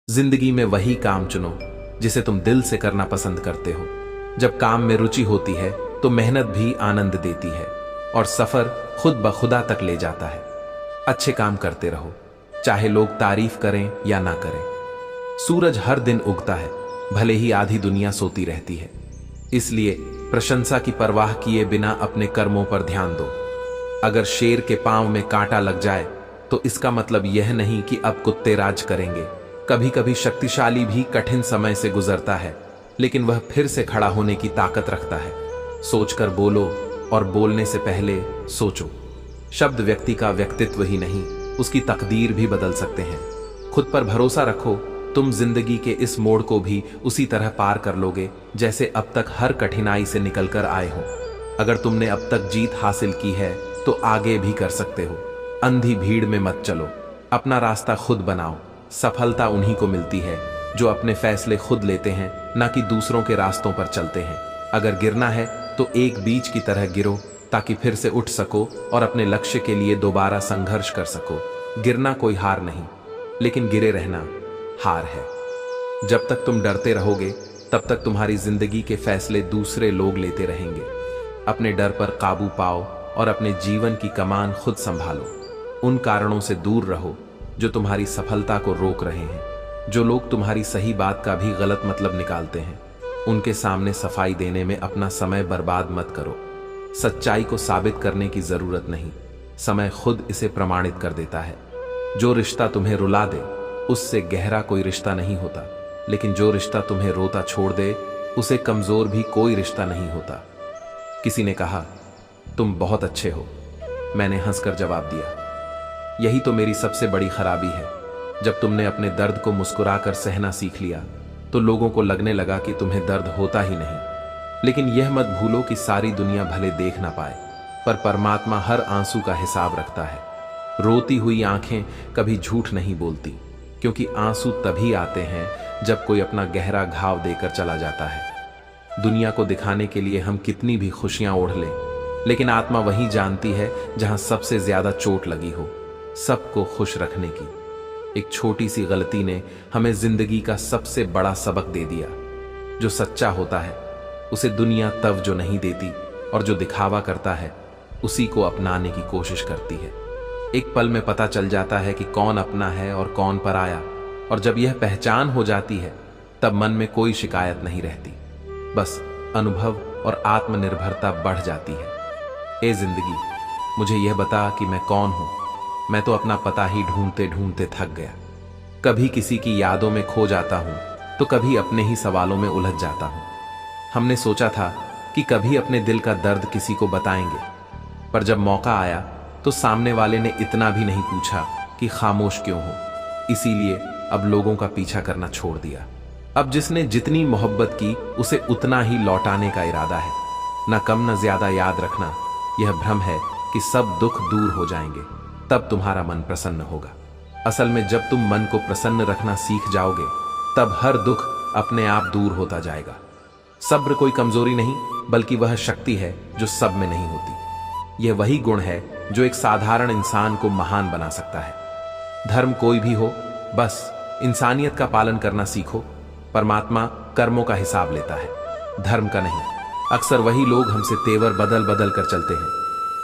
जिंदगी में वही काम चुनो जिसे तुम दिल से करना पसंद करते हो। जब काम में रुचि होती है तो मेहनत भी आनंद देती है और सफर खुद ब खुदा तक ले जाता है। अच्छे काम करते रहो, चाहे लोग तारीफ करें या ना करें। सूरज हर दिन उगता है, भले ही आधी दुनिया सोती रहती है। इसलिए प्रशंसा की परवाह किए बिना अपने कर्मों पर ध्यान दो। अगर शेर के पांव में कांटा लग जाए तो इसका मतलब यह नहीं कि अब कुत्ते राज करेंगे। कभी कभी शक्तिशाली भी कठिन समय से गुजरता है, लेकिन वह फिर से खड़ा होने की ताकत रखता है। सोचकर बोलो और बोलने से पहले सोचो। शब्द व्यक्ति का व्यक्तित्व ही नहीं, उसकी तकदीर भी बदल सकते हैं। खुद पर भरोसा रखो, तुम जिंदगी के इस मोड़ को भी उसी तरह पार कर लोगे जैसे अब तक हर कठिनाई से निकलकर आए हो। अगर तुमने अब तक जीत हासिल की है तो आगे भी कर सकते हो। अंधी भीड़ में मत चलो, अपना रास्ता खुद बनाओ। सफलता उन्हीं को मिलती है जो अपने फैसले खुद लेते हैं, ना कि दूसरों के रास्तों पर चलते हैं। अगर गिरना है तो एक बीज की तरह गिरो ताकि फिर से उठ सको और अपने लक्ष्य के लिए दोबारा संघर्ष कर सको। गिरना कोई हार नहीं, लेकिन गिरे रहना हार है। जब तक तुम डरते रहोगे तब तक तुम्हारी जिंदगी के फैसले दूसरे लोग लेते रहेंगे। अपने डर पर काबू पाओ और अपने जीवन की कमान खुद संभालो। उन कारणों से दूर रहो जो तुम्हारी सफलता को रोक रहे हैं। जो लोग तुम्हारी सही बात का भी गलत मतलब निकालते हैं, उनके सामने सफाई देने में अपना समय बर्बाद मत करो। सच्चाई को साबित करने की जरूरत नहीं, समय खुद इसे प्रमाणित कर देता है। जो रिश्ता तुम्हें रुला दे उससे गहरा कोई रिश्ता नहीं होता, लेकिन जो रिश्ता तुम्हें रोता छोड़ दे उसे कमजोर भी कोई रिश्ता नहीं होता। किसी ने कहा, तुम बहुत अच्छे हो। मैंने हंसकर जवाब दिया, यही तो मेरी सबसे बड़ी खराबी है। जब तुमने अपने दर्द को मुस्कुराकर सहना सीख लिया तो लोगों को लगने लगा कि तुम्हें दर्द होता ही नहीं। लेकिन यह मत भूलो कि सारी दुनिया भले देख ना पाए, पर परमात्मा हर आंसू का हिसाब रखता है। रोती हुई आंखें कभी झूठ नहीं बोलती, क्योंकि आंसू तभी आते हैं जब कोई अपना गहरा घाव देकर चला जाता है। दुनिया को दिखाने के लिए हम कितनी भी खुशियां ओढ़ लें, लेकिन आत्मा वही जानती है जहां सबसे ज्यादा चोट लगी हो। सबको खुश रखने की एक छोटी सी गलती ने हमें जिंदगी का सबसे बड़ा सबक दे दिया। जो सच्चा होता है उसे दुनिया तवज्जो नहीं देती, और जो दिखावा करता है उसी को अपनाने की कोशिश करती है। एक पल में पता चल जाता है कि कौन अपना है और कौन पराया, और जब यह पहचान हो जाती है तब मन में कोई शिकायत नहीं रहती, बस अनुभव और आत्मनिर्भरता बढ़ जाती है। ए जिंदगी, मुझे यह बता कि मैं कौन हूं। मैं तो अपना पता ही ढूंढते ढूंढते थक गया। कभी किसी की यादों में खो जाता हूं तो कभी अपने ही सवालों में उलझ जाता हूं। हमने सोचा था कि कभी अपने दिल का दर्द किसी को बताएंगे, पर जब मौका आया तो सामने वाले ने इतना भी नहीं पूछा कि खामोश क्यों हो। इसीलिए अब लोगों का पीछा करना छोड़ दिया। अब जिसने जितनी मोहब्बत की उसे उतना ही लौटाने का इरादा है। न कम न ज्यादा याद रखना, यह भ्रम है कि सब दुख दूर हो जाएंगे, तब तुम्हारा मन प्रसन्न होगा। असल में जब तुम मन को प्रसन्न रखना सीख जाओगे तब हर दुख अपने आप दूर होता जाएगा। सब्र कोई कमजोरी नहीं, बल्कि वह शक्ति है जो सब में नहीं होती। यह वही गुण है जो एक साधारण इंसान को महान बना सकता है। धर्म कोई भी हो, बस इंसानियत का पालन करना सीखो। परमात्मा कर्मों का हिसाब लेता है, धर्म का नहीं। अक्सर वही लोग हमसे तेवर बदल बदल कर चलते हैं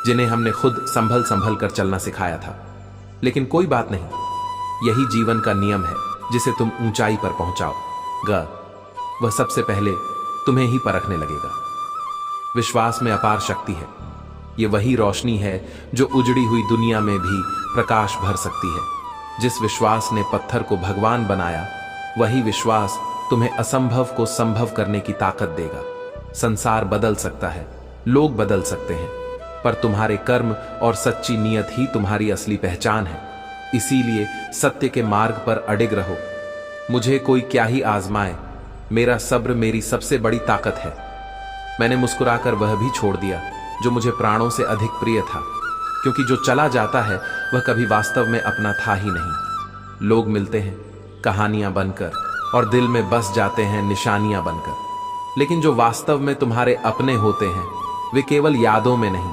जिन्हें हमने खुद संभल संभल कर चलना सिखाया था। लेकिन कोई बात नहीं, यही जीवन का नियम है। जिसे तुम ऊंचाई पर पहुंचाओगे वह सबसे पहले तुम्हें ही परखने लगेगा। विश्वास में अपार शक्ति है। यह वही रोशनी है जो उजड़ी हुई दुनिया में भी प्रकाश भर सकती है। जिस विश्वास ने पत्थर को भगवान बनाया, वही विश्वास तुम्हें असंभव को संभव करने की ताकत देगा। संसार बदल सकता है, लोग बदल सकते हैं, पर तुम्हारे कर्म और सच्ची नीयत ही तुम्हारी असली पहचान है। इसीलिए सत्य के मार्ग पर अडिग रहो। मुझे कोई क्या ही आजमाए, मेरा सब्र मेरी सबसे बड़ी ताकत है। मैंने मुस्कुराकर वह भी छोड़ दिया जो मुझे प्राणों से अधिक प्रिय था, क्योंकि जो चला जाता है वह कभी वास्तव में अपना था ही नहीं। लोग मिलते हैं कहानियां बनकर, और दिल में बस जाते हैं निशानियां बनकर, लेकिन जो वास्तव में तुम्हारे अपने होते हैं वे केवल यादों में नहीं,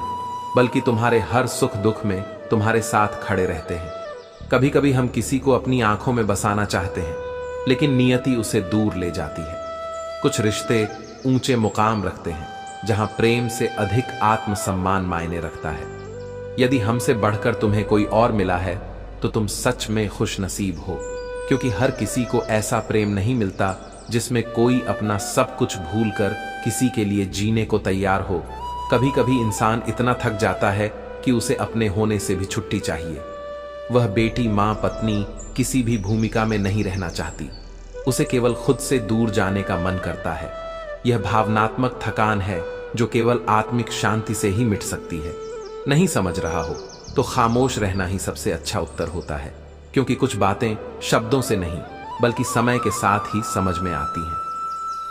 बल्कि तुम्हारे हर सुख दुख में तुम्हारे साथ खड़े रहते हैं। कभी कभी हम किसी को अपनी आंखों में बसाना चाहते हैं, लेकिन नियति उसे दूर ले जाती है। कुछ रिश्ते ऊंचे मुकाम रखते हैं जहां प्रेम से अधिक आत्मसम्मान मायने रखता है। यदि हमसे बढ़कर तुम्हें कोई और मिला है तो तुम सच में खुशनसीब हो, क्योंकि हर किसी को ऐसा प्रेम नहीं मिलता जिसमें कोई अपना सब कुछ भूलकर किसी के लिए जीने को तैयार हो। कभी कभी इंसान इतना थक जाता है कि उसे अपने होने से भी छुट्टी चाहिए। वह बेटी, मां, पत्नी किसी भी भूमिका में नहीं रहना चाहती। उसे केवल खुद से दूर जाने का मन करता है। यह भावनात्मक थकान है जो केवल आत्मिक शांति से ही मिट सकती है। नहीं समझ रहा हो तो खामोश रहना ही सबसे अच्छा उत्तर होता है, क्योंकि कुछ बातें शब्दों से नहीं बल्कि समय के साथ ही समझ में आती हैं।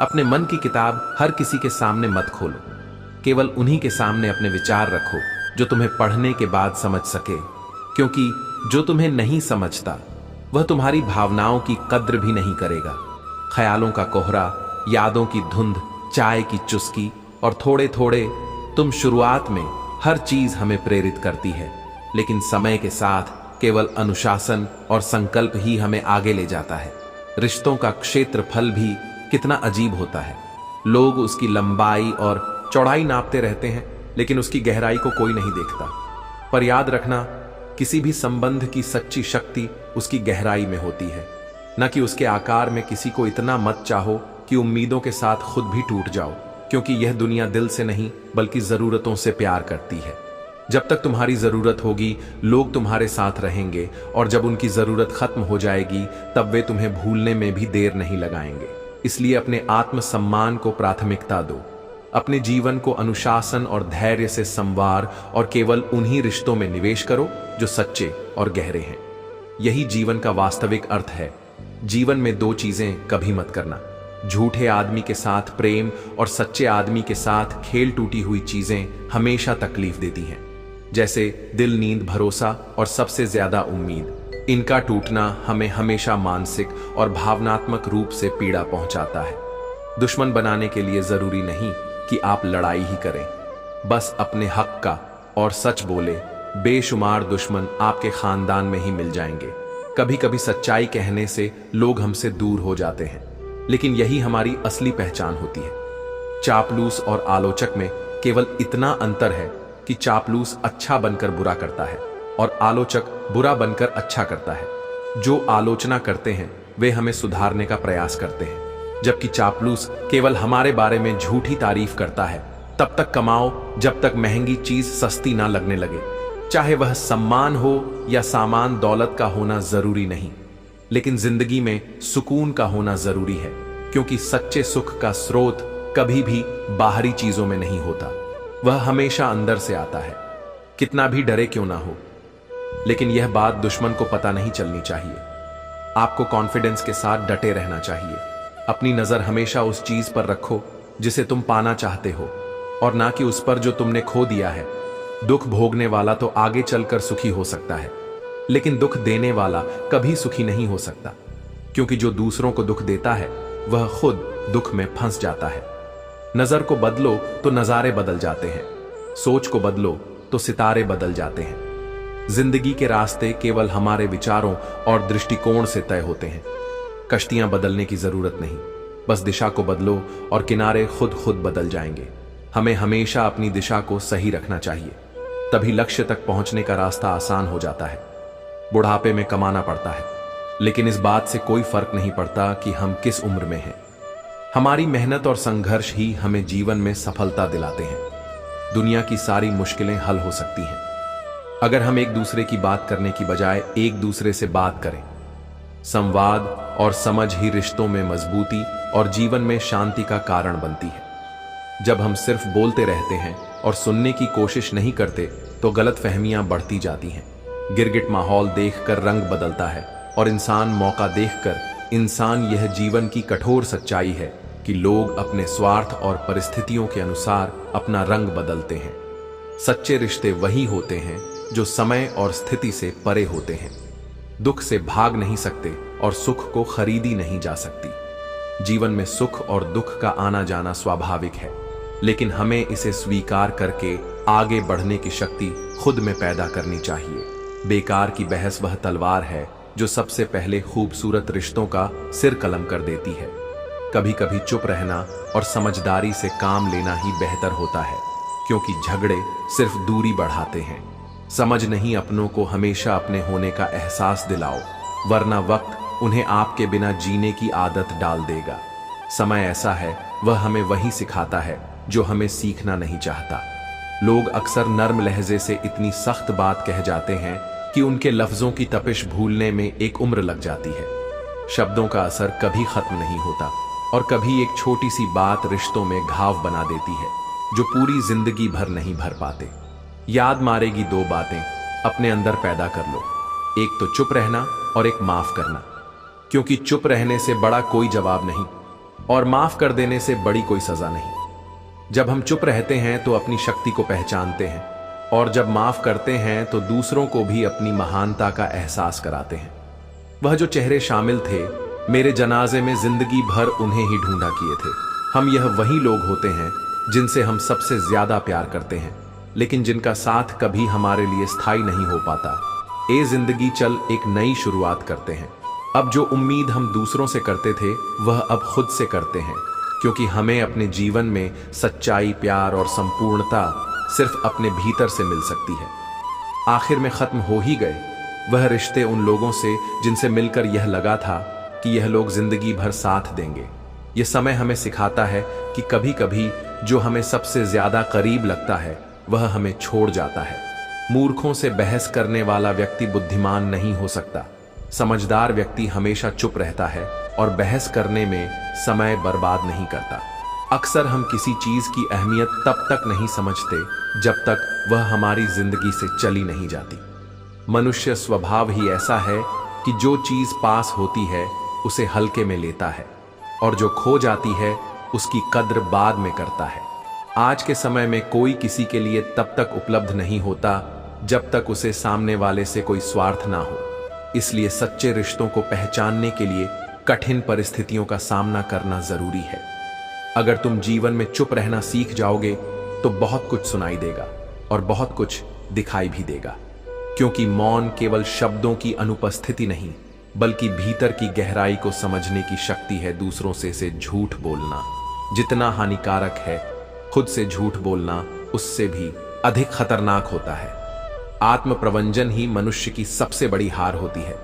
अपने मन की किताब हर किसी के सामने मत खोलो। केवल उन्हीं के सामने अपने विचार रखो जो तुम्हें पढ़ने के बाद समझ सके, क्योंकि जो तुम्हें नहीं समझता वह तुम्हारी भावनाओं की कद्र भी नहीं करेगा। ख्यालों का कोहरा, यादों की धुंध, चाय की चुस्की और थोड़े थोड़े तुम शुरुआत में हर चीज हमें प्रेरित करती है, लेकिन समय के साथ केवल अनुशासन और संकल्प ही हमें आगे ले जाता है। रिश्तों का क्षेत्रफल भी कितना अजीब होता है। लोग उसकी लंबाई और चौड़ाई नापते रहते हैं, लेकिन उसकी गहराई को कोई नहीं देखता। पर याद रखना, किसी भी संबंध की सच्ची शक्ति उसकी गहराई में होती है, न कि उसके आकार में। किसी को इतना मत चाहो कि उम्मीदों के साथ खुद भी टूट जाओ, क्योंकि यह दुनिया दिल से नहीं बल्कि जरूरतों से प्यार करती है। जब तक तुम्हारी जरूरत होगी लोग तुम्हारे साथ रहेंगे, और जब उनकी जरूरत खत्म हो जाएगी तब वे तुम्हें भूलने में भी देर नहीं लगाएंगे। इसलिए अपने आत्मसम्मान को प्राथमिकता दो। अपने जीवन को अनुशासन और धैर्य से संवार और केवल उन्हीं रिश्तों में निवेश करो जो सच्चे और गहरे हैं। यही जीवन का वास्तविक अर्थ है। जीवन में दो चीजें कभी मत करना: झूठे आदमी के साथ प्रेम और सच्चे आदमी के साथ खेल। टूटी हुई चीजें हमेशा तकलीफ देती हैं, जैसे दिल, नींद, भरोसा और सबसे ज्यादा उम्मीद। इनका टूटना हमें हमेशा मानसिक और भावनात्मक रूप से पीड़ा पहुंचाता है। दुश्मन बनाने के लिए जरूरी नहीं कि आप लड़ाई ही करें, बस अपने हक का और सच बोले। बेशुमार दुश्मन आपके खानदान में ही मिल जाएंगे। कभी कभी सच्चाई कहने से लोग हमसे दूर हो जाते हैं, लेकिन यही हमारी असली पहचान होती है। चापलूस और आलोचक में केवल इतना अंतर है कि चापलूस अच्छा बनकर बुरा करता है और आलोचक बुरा बनकर अच्छा करता है। जो आलोचना करते हैं वे हमें सुधारने का प्रयास करते हैं, जबकि चापलूस केवल हमारे बारे में झूठी तारीफ करता है। तब तक कमाओ जब तक महंगी चीज सस्ती ना लगने लगे। चाहे वह सम्मान हो या सामान, दौलत का होना जरूरी नहीं, लेकिन जिंदगी में सुकून का होना जरूरी है, क्योंकि सच्चे सुख का स्रोत कभी भी बाहरी चीजों में नहीं होता। वह हमेशा अंदर से आता है, कितना भी डरे क्यों ना हो। लेकिन यह बात दुश्मन को पता नहीं चलनी चाहिए। आपको कॉन्फिडेंस के साथ डटे रहना चाहिए। अपनी नजर हमेशा उस चीज पर रखो जिसे तुम पाना चाहते हो, और ना कि उस पर जो तुमने खो दिया है। दुख भोगने वाला तो आगे चलकर सुखी हो सकता है, लेकिन दुख देने वाला कभी सुखी नहीं हो सकता, क्योंकि जो दूसरों को दुख देता है वह खुद दुख में फंस जाता है। नजर को बदलो तो नजारे बदल जाते हैं, सोच को बदलो तो सितारे बदल जाते हैं। जिंदगी के रास्ते केवल हमारे विचारों और दृष्टिकोण से तय होते हैं। कश्तियां बदलने की जरूरत नहीं, बस दिशा को बदलो और किनारे खुद बदल जाएंगे। हमें हमेशा अपनी दिशा को सही रखना चाहिए, तभी लक्ष्य तक पहुंचने का रास्ता आसान हो जाता है। बुढ़ापे में कमाना पड़ता है, लेकिन इस बात से कोई फर्क नहीं पड़ता कि हम किस उम्र में हैं। हमारी मेहनत और संघर्ष ही हमें जीवन में सफलता दिलाते हैं। दुनिया की सारी मुश्किलें हल हो सकती हैं अगर हम एक दूसरे की बात करने की बजाय एक दूसरे से बात करें। संवाद और समझ ही रिश्तों में मजबूती और जीवन में शांति का कारण बनती है। जब हम सिर्फ बोलते रहते हैं और सुनने की कोशिश नहीं करते तो गलतफहमियां बढ़ती जाती हैं। गिरगिट माहौल देखकर रंग बदलता है और इंसान मौका देखकर इंसान। यह जीवन की कठोर सच्चाई है कि लोग अपने स्वार्थ और परिस्थितियों के अनुसार अपना रंग बदलते हैं। सच्चे रिश्ते वही होते हैं जो समय और स्थिति से परे होते हैं। दुख से भाग नहीं सकते और सुख को खरीदी नहीं जा सकती। जीवन में सुख और दुख का आना जाना स्वाभाविक है, लेकिन हमें इसे स्वीकार करके आगे बढ़ने की शक्ति खुद में पैदा करनी चाहिए। बेकार की बहस वह तलवार है जो सबसे पहले खूबसूरत रिश्तों का सिर कलम कर देती है। कभी कभी चुप रहना और समझदारी से काम लेना ही बेहतर होता है, क्योंकि झगड़े सिर्फ दूरी बढ़ाते हैं। समझ नहीं अपनों को हमेशा अपने होने का एहसास दिलाओ, वरना वक्त उन्हें आपके बिना जीने की आदत डाल देगा। समय ऐसा है, वह हमें वही सिखाता है जो हमें सीखना नहीं चाहता। लोग अक्सर नर्म लहजे से इतनी सख्त बात कह जाते हैं कि उनके लफ्जों की तपिश भूलने में एक उम्र लग जाती है। शब्दों का असर कभी खत्म नहीं होता और कभी एक छोटी सी बात रिश्तों में घाव बना देती है जो पूरी जिंदगी भर नहीं भर पाते। याद मारेगी दो बातें अपने अंदर पैदा कर लो, एक तो चुप रहना और एक माफ करना, क्योंकि चुप रहने से बड़ा कोई जवाब नहीं और माफ कर देने से बड़ी कोई सजा नहीं। जब हम चुप रहते हैं तो अपनी शक्ति को पहचानते हैं, और जब माफ करते हैं तो दूसरों को भी अपनी महानता का एहसास कराते हैं। वह जो चेहरे शामिल थे मेरे जनाजे में, जिंदगी भर उन्हें ही ढूंढा किए थे। हम यह वही लोग होते हैं जिनसे हम सबसे ज्यादा प्यार करते हैं, लेकिन जिनका साथ कभी हमारे लिए स्थायी नहीं हो पाता। ए जिंदगी चल एक नई शुरुआत करते हैं। अब जो उम्मीद हम दूसरों से करते थे वह अब खुद से करते हैं, क्योंकि हमें अपने जीवन में सच्चाई, प्यार और संपूर्णता सिर्फ अपने भीतर से मिल सकती है। आखिर में खत्म हो ही गए वह रिश्ते उन लोगों से जिनसे मिलकर यह लगा था कि यह लोग जिंदगी भर साथ देंगे। यह समय हमें सिखाता है कि कभी कभी जो हमें सबसे ज्यादा करीब लगता है वह हमें छोड़ जाता है। मूर्खों से बहस करने वाला व्यक्ति बुद्धिमान नहीं हो सकता। समझदार व्यक्ति हमेशा चुप रहता है और बहस करने में समय बर्बाद नहीं करता। अक्सर हम किसी चीज की अहमियत तब तक नहीं समझते जब तक वह हमारी जिंदगी से चली नहीं जाती। मनुष्य स्वभाव ही ऐसा है कि जो चीज पास होती है उसे हल्के में लेता है, और जो खो जाती है उसकी कद्र बाद में करता है। आज के समय में कोई किसी के लिए तब तक उपलब्ध नहीं होता जब तक उसे सामने वाले से कोई स्वार्थ ना हो। इसलिए सच्चे रिश्तों को पहचानने के लिए कठिन परिस्थितियों का सामना करना जरूरी है। अगर तुम जीवन में चुप रहना सीख जाओगे तो बहुत कुछ सुनाई देगा और बहुत कुछ दिखाई भी देगा, क्योंकि मौन केवल शब्दों की अनुपस्थिति नहीं बल्कि भीतर की गहराई को समझने की शक्ति है। दूसरों से झूठ बोलना जितना हानिकारक है, खुद से झूठ बोलना उससे भी अधिक खतरनाक होता है। आत्म प्रवंचन ही मनुष्य की सबसे बड़ी हार होती है।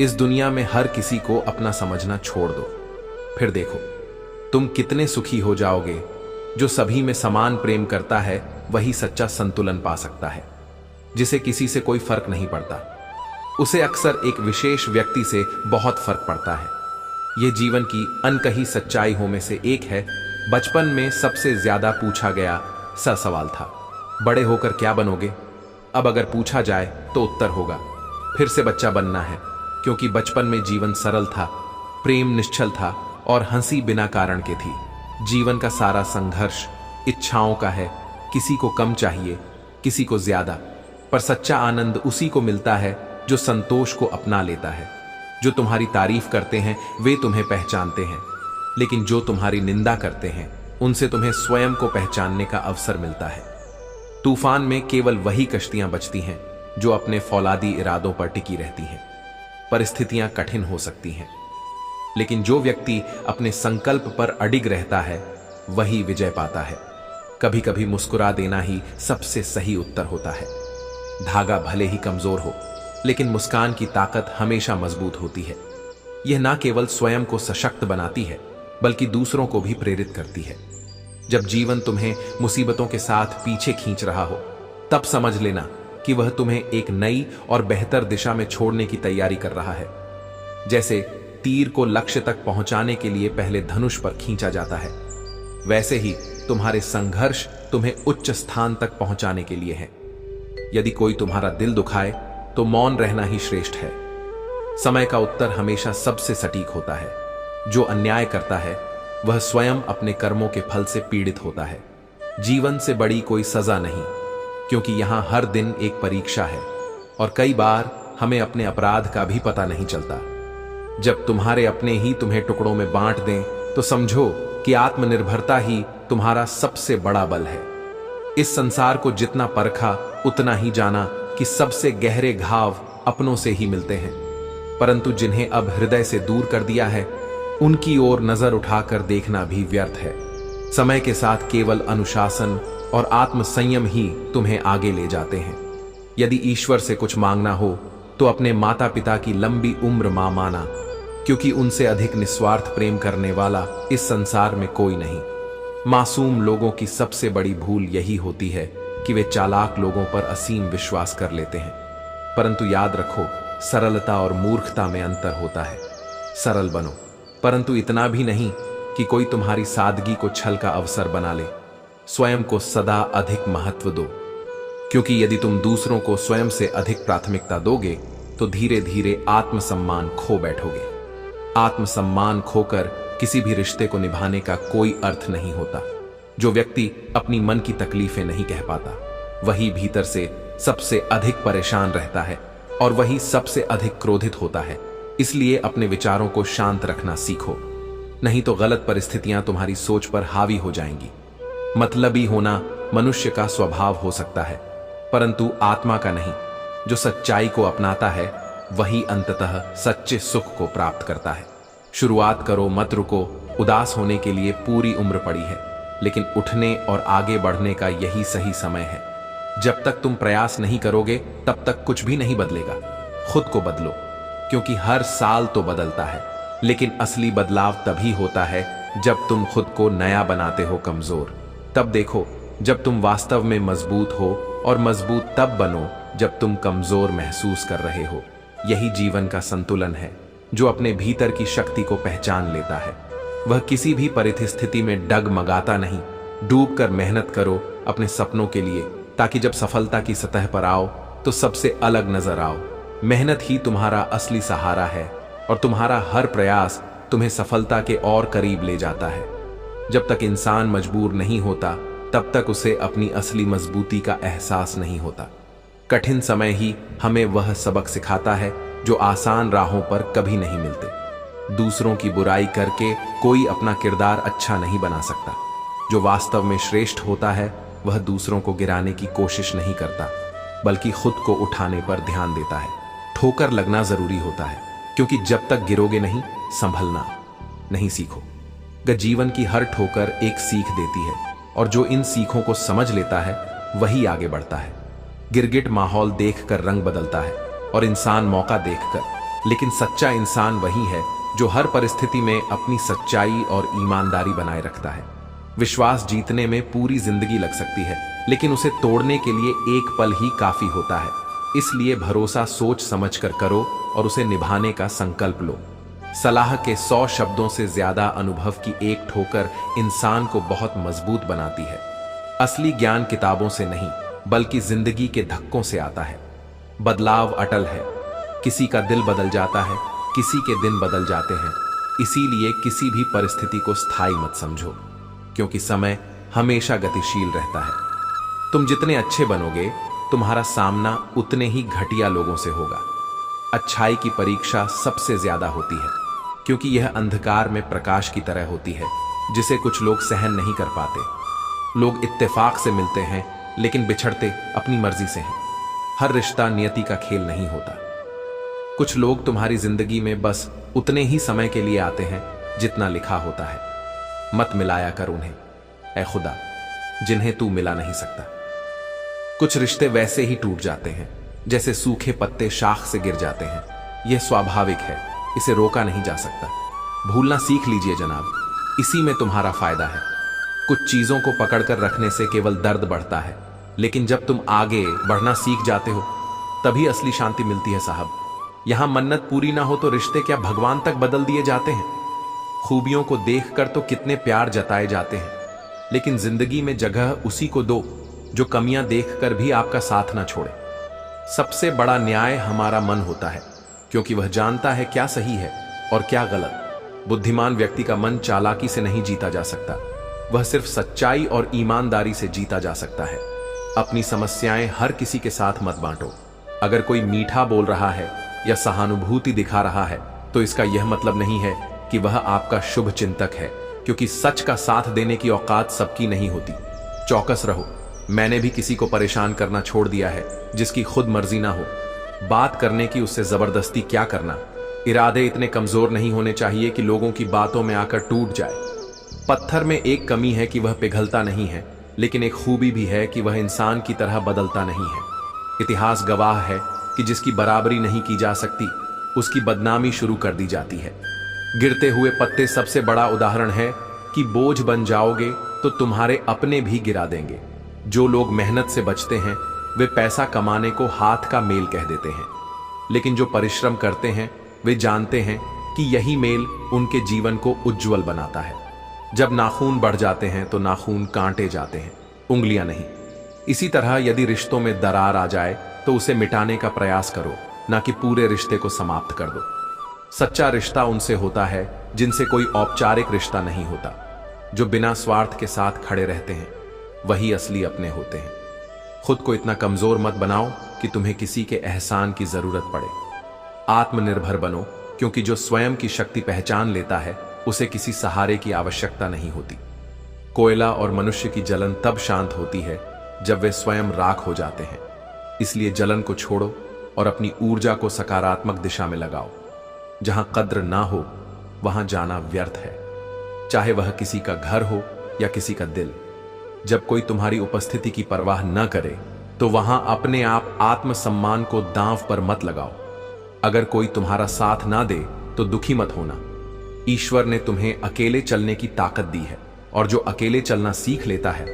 इस दुनिया में हर किसी को अपना समझना छोड़ दो, फिर देखो तुम कितने सुखी हो जाओगे। जो सभी में समान प्रेम करता है वही सच्चा संतुलन पा सकता है। जिसे किसी से कोई फर्क नहीं पड़ता उसे अक्सर एक विशेष व्यक्ति से बहुत फर्क पड़ता है। यह जीवन की अनकही सच्चाइयों में से एक है। बचपन में सबसे ज्यादा पूछा गया सवाल था, बड़े होकर क्या बनोगे? अब अगर पूछा जाए तो उत्तर होगा, फिर से बच्चा बनना है, क्योंकि बचपन में जीवन सरल था, प्रेम निश्चल था और हंसी बिना कारण के थी। जीवन का सारा संघर्ष इच्छाओं का है, किसी को कम चाहिए, किसी को ज्यादा, पर सच्चा आनंद उसी को मिलता है जो संतोष को अपना लेता है। जो तुम्हारी तारीफ करते हैं वे तुम्हें पहचानते हैं, लेकिन जो तुम्हारी निंदा करते हैं उनसे तुम्हें स्वयं को पहचानने का अवसर मिलता है। तूफान में केवल वही कश्तियां बचती हैं जो अपने फौलादी इरादों पर टिकी रहती हैं। परिस्थितियां कठिन हो सकती हैं, लेकिन जो व्यक्ति अपने संकल्प पर अडिग रहता है वही विजय पाता है। कभी कभी मुस्कुरा देना ही सबसे सही उत्तर होता है। धागा भले ही कमजोर हो, लेकिन मुस्कान की ताकत हमेशा मजबूत होती है। यह ना केवल स्वयं को सशक्त बनाती है बल्कि दूसरों को भी प्रेरित करती है। जब जीवन तुम्हें मुसीबतों के साथ पीछे खींच रहा हो तब समझ लेना कि वह तुम्हें एक नई और बेहतर दिशा में छोड़ने की तैयारी कर रहा है। जैसे तीर को लक्ष्य तक पहुंचाने के लिए पहले धनुष पर खींचा जाता है, वैसे ही तुम्हारे संघर्ष तुम्हें उच्च स्थान तक पहुंचाने के लिए है। यदि कोई तुम्हारा दिल दुखाए तो मौन रहना ही श्रेष्ठ है। समय का उत्तर हमेशा सबसे सटीक होता है। जो अन्याय करता है वह स्वयं अपने कर्मों के फल से पीड़ित होता है। जीवन से बड़ी कोई सजा नहीं, क्योंकि यहां हर दिन एक परीक्षा है और कई बार हमें अपने अपराध का भी पता नहीं चलता। जब तुम्हारे अपने ही तुम्हें टुकड़ों में बांट दें तो समझो कि आत्मनिर्भरता ही तुम्हारा सबसे बड़ा बल है। इस संसार को जितना परखा उतना ही जाना कि सबसे गहरे घाव अपनों से ही मिलते हैं। परंतु जिन्हें अब हृदय से दूर कर दिया है उनकी ओर नजर उठाकर देखना भी व्यर्थ है। समय के साथ केवल अनुशासन और आत्मसंयम ही तुम्हें आगे ले जाते हैं। यदि ईश्वर से कुछ मांगना हो तो अपने माता पिता की लंबी उम्र माना, क्योंकि उनसे अधिक निस्वार्थ प्रेम करने वाला इस संसार में कोई नहीं। मासूम लोगों की सबसे बड़ी भूल यही होती है कि वे चालाक लोगों पर असीम विश्वास कर लेते हैं। परंतु याद रखो, सरलता और मूर्खता में अंतर होता है। सरल बनो, परंतु इतना भी नहीं कि कोई तुम्हारी सादगी को छल का अवसर बना ले। स्वयं को सदा अधिक महत्व दो, क्योंकि यदि तुम दूसरों को स्वयं से अधिक प्राथमिकता दोगे तो धीरे धीरे आत्मसम्मान खो बैठोगे। आत्मसम्मान खोकर किसी भी रिश्ते को निभाने का कोई अर्थ नहीं होता। जो व्यक्ति अपनी मन की तकलीफें नहीं कह पाता वही भीतर से सबसे अधिक परेशान रहता है और वही सबसे अधिक क्रोधित होता है। इसलिए अपने विचारों को शांत रखना सीखो, नहीं तो गलत परिस्थितियां तुम्हारी सोच पर हावी हो जाएंगी। मतलबी होना मनुष्य का स्वभाव हो सकता है, परंतु आत्मा का नहीं। जो सच्चाई को अपनाता है वही अंततः सच्चे सुख को प्राप्त करता है। शुरुआत करो, मत रुको। उदास होने के लिए पूरी उम्र पड़ी है, लेकिन उठने और आगे बढ़ने का यही सही समय है। जब तक तुम प्रयास नहीं करोगे तब तक कुछ भी नहीं बदलेगा। खुद को बदलो, क्योंकि हर साल तो बदलता है, लेकिन असली बदलाव तभी होता है जब तुम खुद को नया बनाते हो कमजोर। तब देखो जब तुम वास्तव में मजबूत हो, और मजबूत तब बनो जब तुम कमजोर महसूस कर रहे हो। यही जीवन का संतुलन है। जो अपने भीतर की शक्ति को पहचान लेता है वह किसी भी परिस्थिति में डगमगाता नहीं। डूब कर मेहनत करो अपने सपनों के लिए, ताकि जब सफलता की सतह पर आओ तो सबसे अलग नजर आओ। मेहनत ही तुम्हारा असली सहारा है और तुम्हारा हर प्रयास तुम्हें सफलता के और करीब ले जाता है। जब तक इंसान मजबूर नहीं होता तब तक उसे अपनी असली मजबूती का एहसास नहीं होता। कठिन समय ही हमें वह सबक सिखाता है जो आसान राहों पर कभी नहीं मिलते। दूसरों की बुराई करके कोई अपना किरदार अच्छा नहीं बना सकता। जो वास्तव में श्रेष्ठ होता है वह दूसरों को गिराने की कोशिश नहीं करता, बल्कि खुद को उठाने पर ध्यान देता है। ठोकर लगना जरूरी होता है, क्योंकि जब तक गिरोगे नहीं, संभलना नहीं सीखोगे। जीवन की हर ठोकर एक सीख देती है, और जो इन सीखों को समझ लेता है वही आगे बढ़ता है। गिरगिट माहौल देखकर रंग बदलता है और इंसान मौका देखकर। लेकिन सच्चा इंसान वही है जो हर परिस्थिति में अपनी सच्चाई और ईमानदारी बनाए रखता है। विश्वास जीतने में पूरी जिंदगी लग सकती है, लेकिन उसे तोड़ने के लिए एक पल ही काफी होता है। इसलिए भरोसा सोच समझकर करो और उसे निभाने का संकल्प लो। सलाह के 100 शब्दों से ज्यादा अनुभव की एक ठोकर इंसान को बहुत मजबूत बनाती है। असली ज्ञान किताबों से नहीं, बल्कि जिंदगी के धक्कों से आता है। बदलाव अटल है। किसी का दिल बदल जाता है, किसी के दिन बदल जाते हैं। इसीलिए किसी भी परिस्थिति को स्थायी मत समझो, क्योंकि समय हमेशा गतिशील रहता है। तुम जितने अच्छे बनोगे, तुम्हारा सामना उतने ही घटिया लोगों से होगा। अच्छाई की परीक्षा सबसे ज्यादा होती है, क्योंकि यह अंधकार में प्रकाश की तरह होती है, जिसे कुछ लोग सहन नहीं कर पाते। लोग इत्तेफाक से मिलते हैं, लेकिन बिछड़ते अपनी मर्जी से हैं। हर रिश्ता नियति का खेल नहीं होता। कुछ लोग तुम्हारी जिंदगी में बस उतने ही समय के लिए आते हैं जितना लिखा होता है। मत मिलाया कर उन्हें, ऐ खुदा, जिन्हें तू मिला नहीं सकता। कुछ रिश्ते वैसे ही टूट जाते हैं जैसे सूखे पत्ते शाख से गिर जाते हैं। यह स्वाभाविक है, इसे रोका नहीं जा सकता। भूलना सीख लीजिए जनाब, इसी में तुम्हारा फायदा है। कुछ चीजों को पकड़कर रखने से केवल दर्द बढ़ता है, लेकिन जब तुम आगे बढ़ना सीख जाते हो तभी असली शांति मिलती है साहब। यहां मन्नत पूरी ना हो तो रिश्ते क्या भगवान तक बदल दिए जाते हैं। खूबियों को देखकर तो कितने प्यार जताए जाते हैं, लेकिन जिंदगी में जगह उसी को दो जो कमियां देखकर भी आपका साथ ना छोड़े। सबसे बड़ा न्याय हमारा मन होता है, क्योंकि वह जानता है क्या सही है और क्या गलत। बुद्धिमान व्यक्ति का मन चालाकी से नहीं जीता जा सकता, वह सिर्फ सच्चाई और ईमानदारी से जीता जा सकता है। अपनी समस्याएं हर किसी के साथ मत बांटो। अगर कोई मीठा बोल रहा है या सहानुभूति दिखा रहा है तो इसका यह मतलब नहीं है कि वह आपका शुभ चिंतक है, क्योंकि सच का साथ देने की औकात सबकी नहीं होती। चौकस रहो। मैंने भी किसी को परेशान करना छोड़ दिया है जिसकी खुद मर्जी ना हो। बात करने की उससे जबरदस्ती क्या करना। इरादे इतने कमजोर नहीं होने चाहिए कि लोगों की बातों में आकर टूट जाए। पत्थर में एक कमी है कि वह पिघलता नहीं है, लेकिन एक खूबी भी है कि वह इंसान की तरह बदलता नहीं है। इतिहास गवाह है कि जिसकी बराबरी नहीं की जा सकती, उसकी बदनामी शुरू कर दी जाती है। गिरते हुए पत्ते सबसे बड़ा उदाहरण है कि बोझ बन जाओगे तो तुम्हारे अपने भी गिरा देंगे। जो लोग मेहनत से बचते हैं वे पैसा कमाने को हाथ का मेल कह देते हैं, लेकिन जो परिश्रम करते हैं वे जानते हैं कि यही मेल उनके जीवन को उज्जवल बनाता है। जब नाखून बढ़ जाते हैं तो नाखून कांटे जाते हैं, उंगलियां नहीं। इसी तरह यदि रिश्तों में दरार आ जाए तो उसे मिटाने का प्रयास करो, ना कि पूरे रिश्ते को समाप्त कर दो। सच्चा रिश्ता उनसे होता है जिनसे कोई औपचारिक रिश्ता नहीं होता। जो बिना स्वार्थ के साथ खड़े रहते हैं वही असली अपने होते हैं। खुद को इतना कमजोर मत बनाओ कि तुम्हें किसी के एहसान की जरूरत पड़े। आत्मनिर्भर बनो, क्योंकि जो स्वयं की शक्ति पहचान लेता है उसे किसी सहारे की आवश्यकता नहीं होती। कोयला और मनुष्य की जलन तब शांत होती है जब वे स्वयं राख हो जाते हैं। इसलिए जलन को छोड़ो और अपनी ऊर्जा को सकारात्मक दिशा में लगाओ। जहां कद्र ना हो वहां जाना व्यर्थ है, चाहे वह किसी का घर हो या किसी का दिल। जब कोई तुम्हारी उपस्थिति की परवाह न करे तो वहां अपने आप आत्मसम्मान को दांव पर मत लगाओ। अगर कोई तुम्हारा साथ ना दे तो दुखी मत होना। ईश्वर ने तुम्हें अकेले चलने की ताकत दी है, और जो अकेले चलना सीख लेता है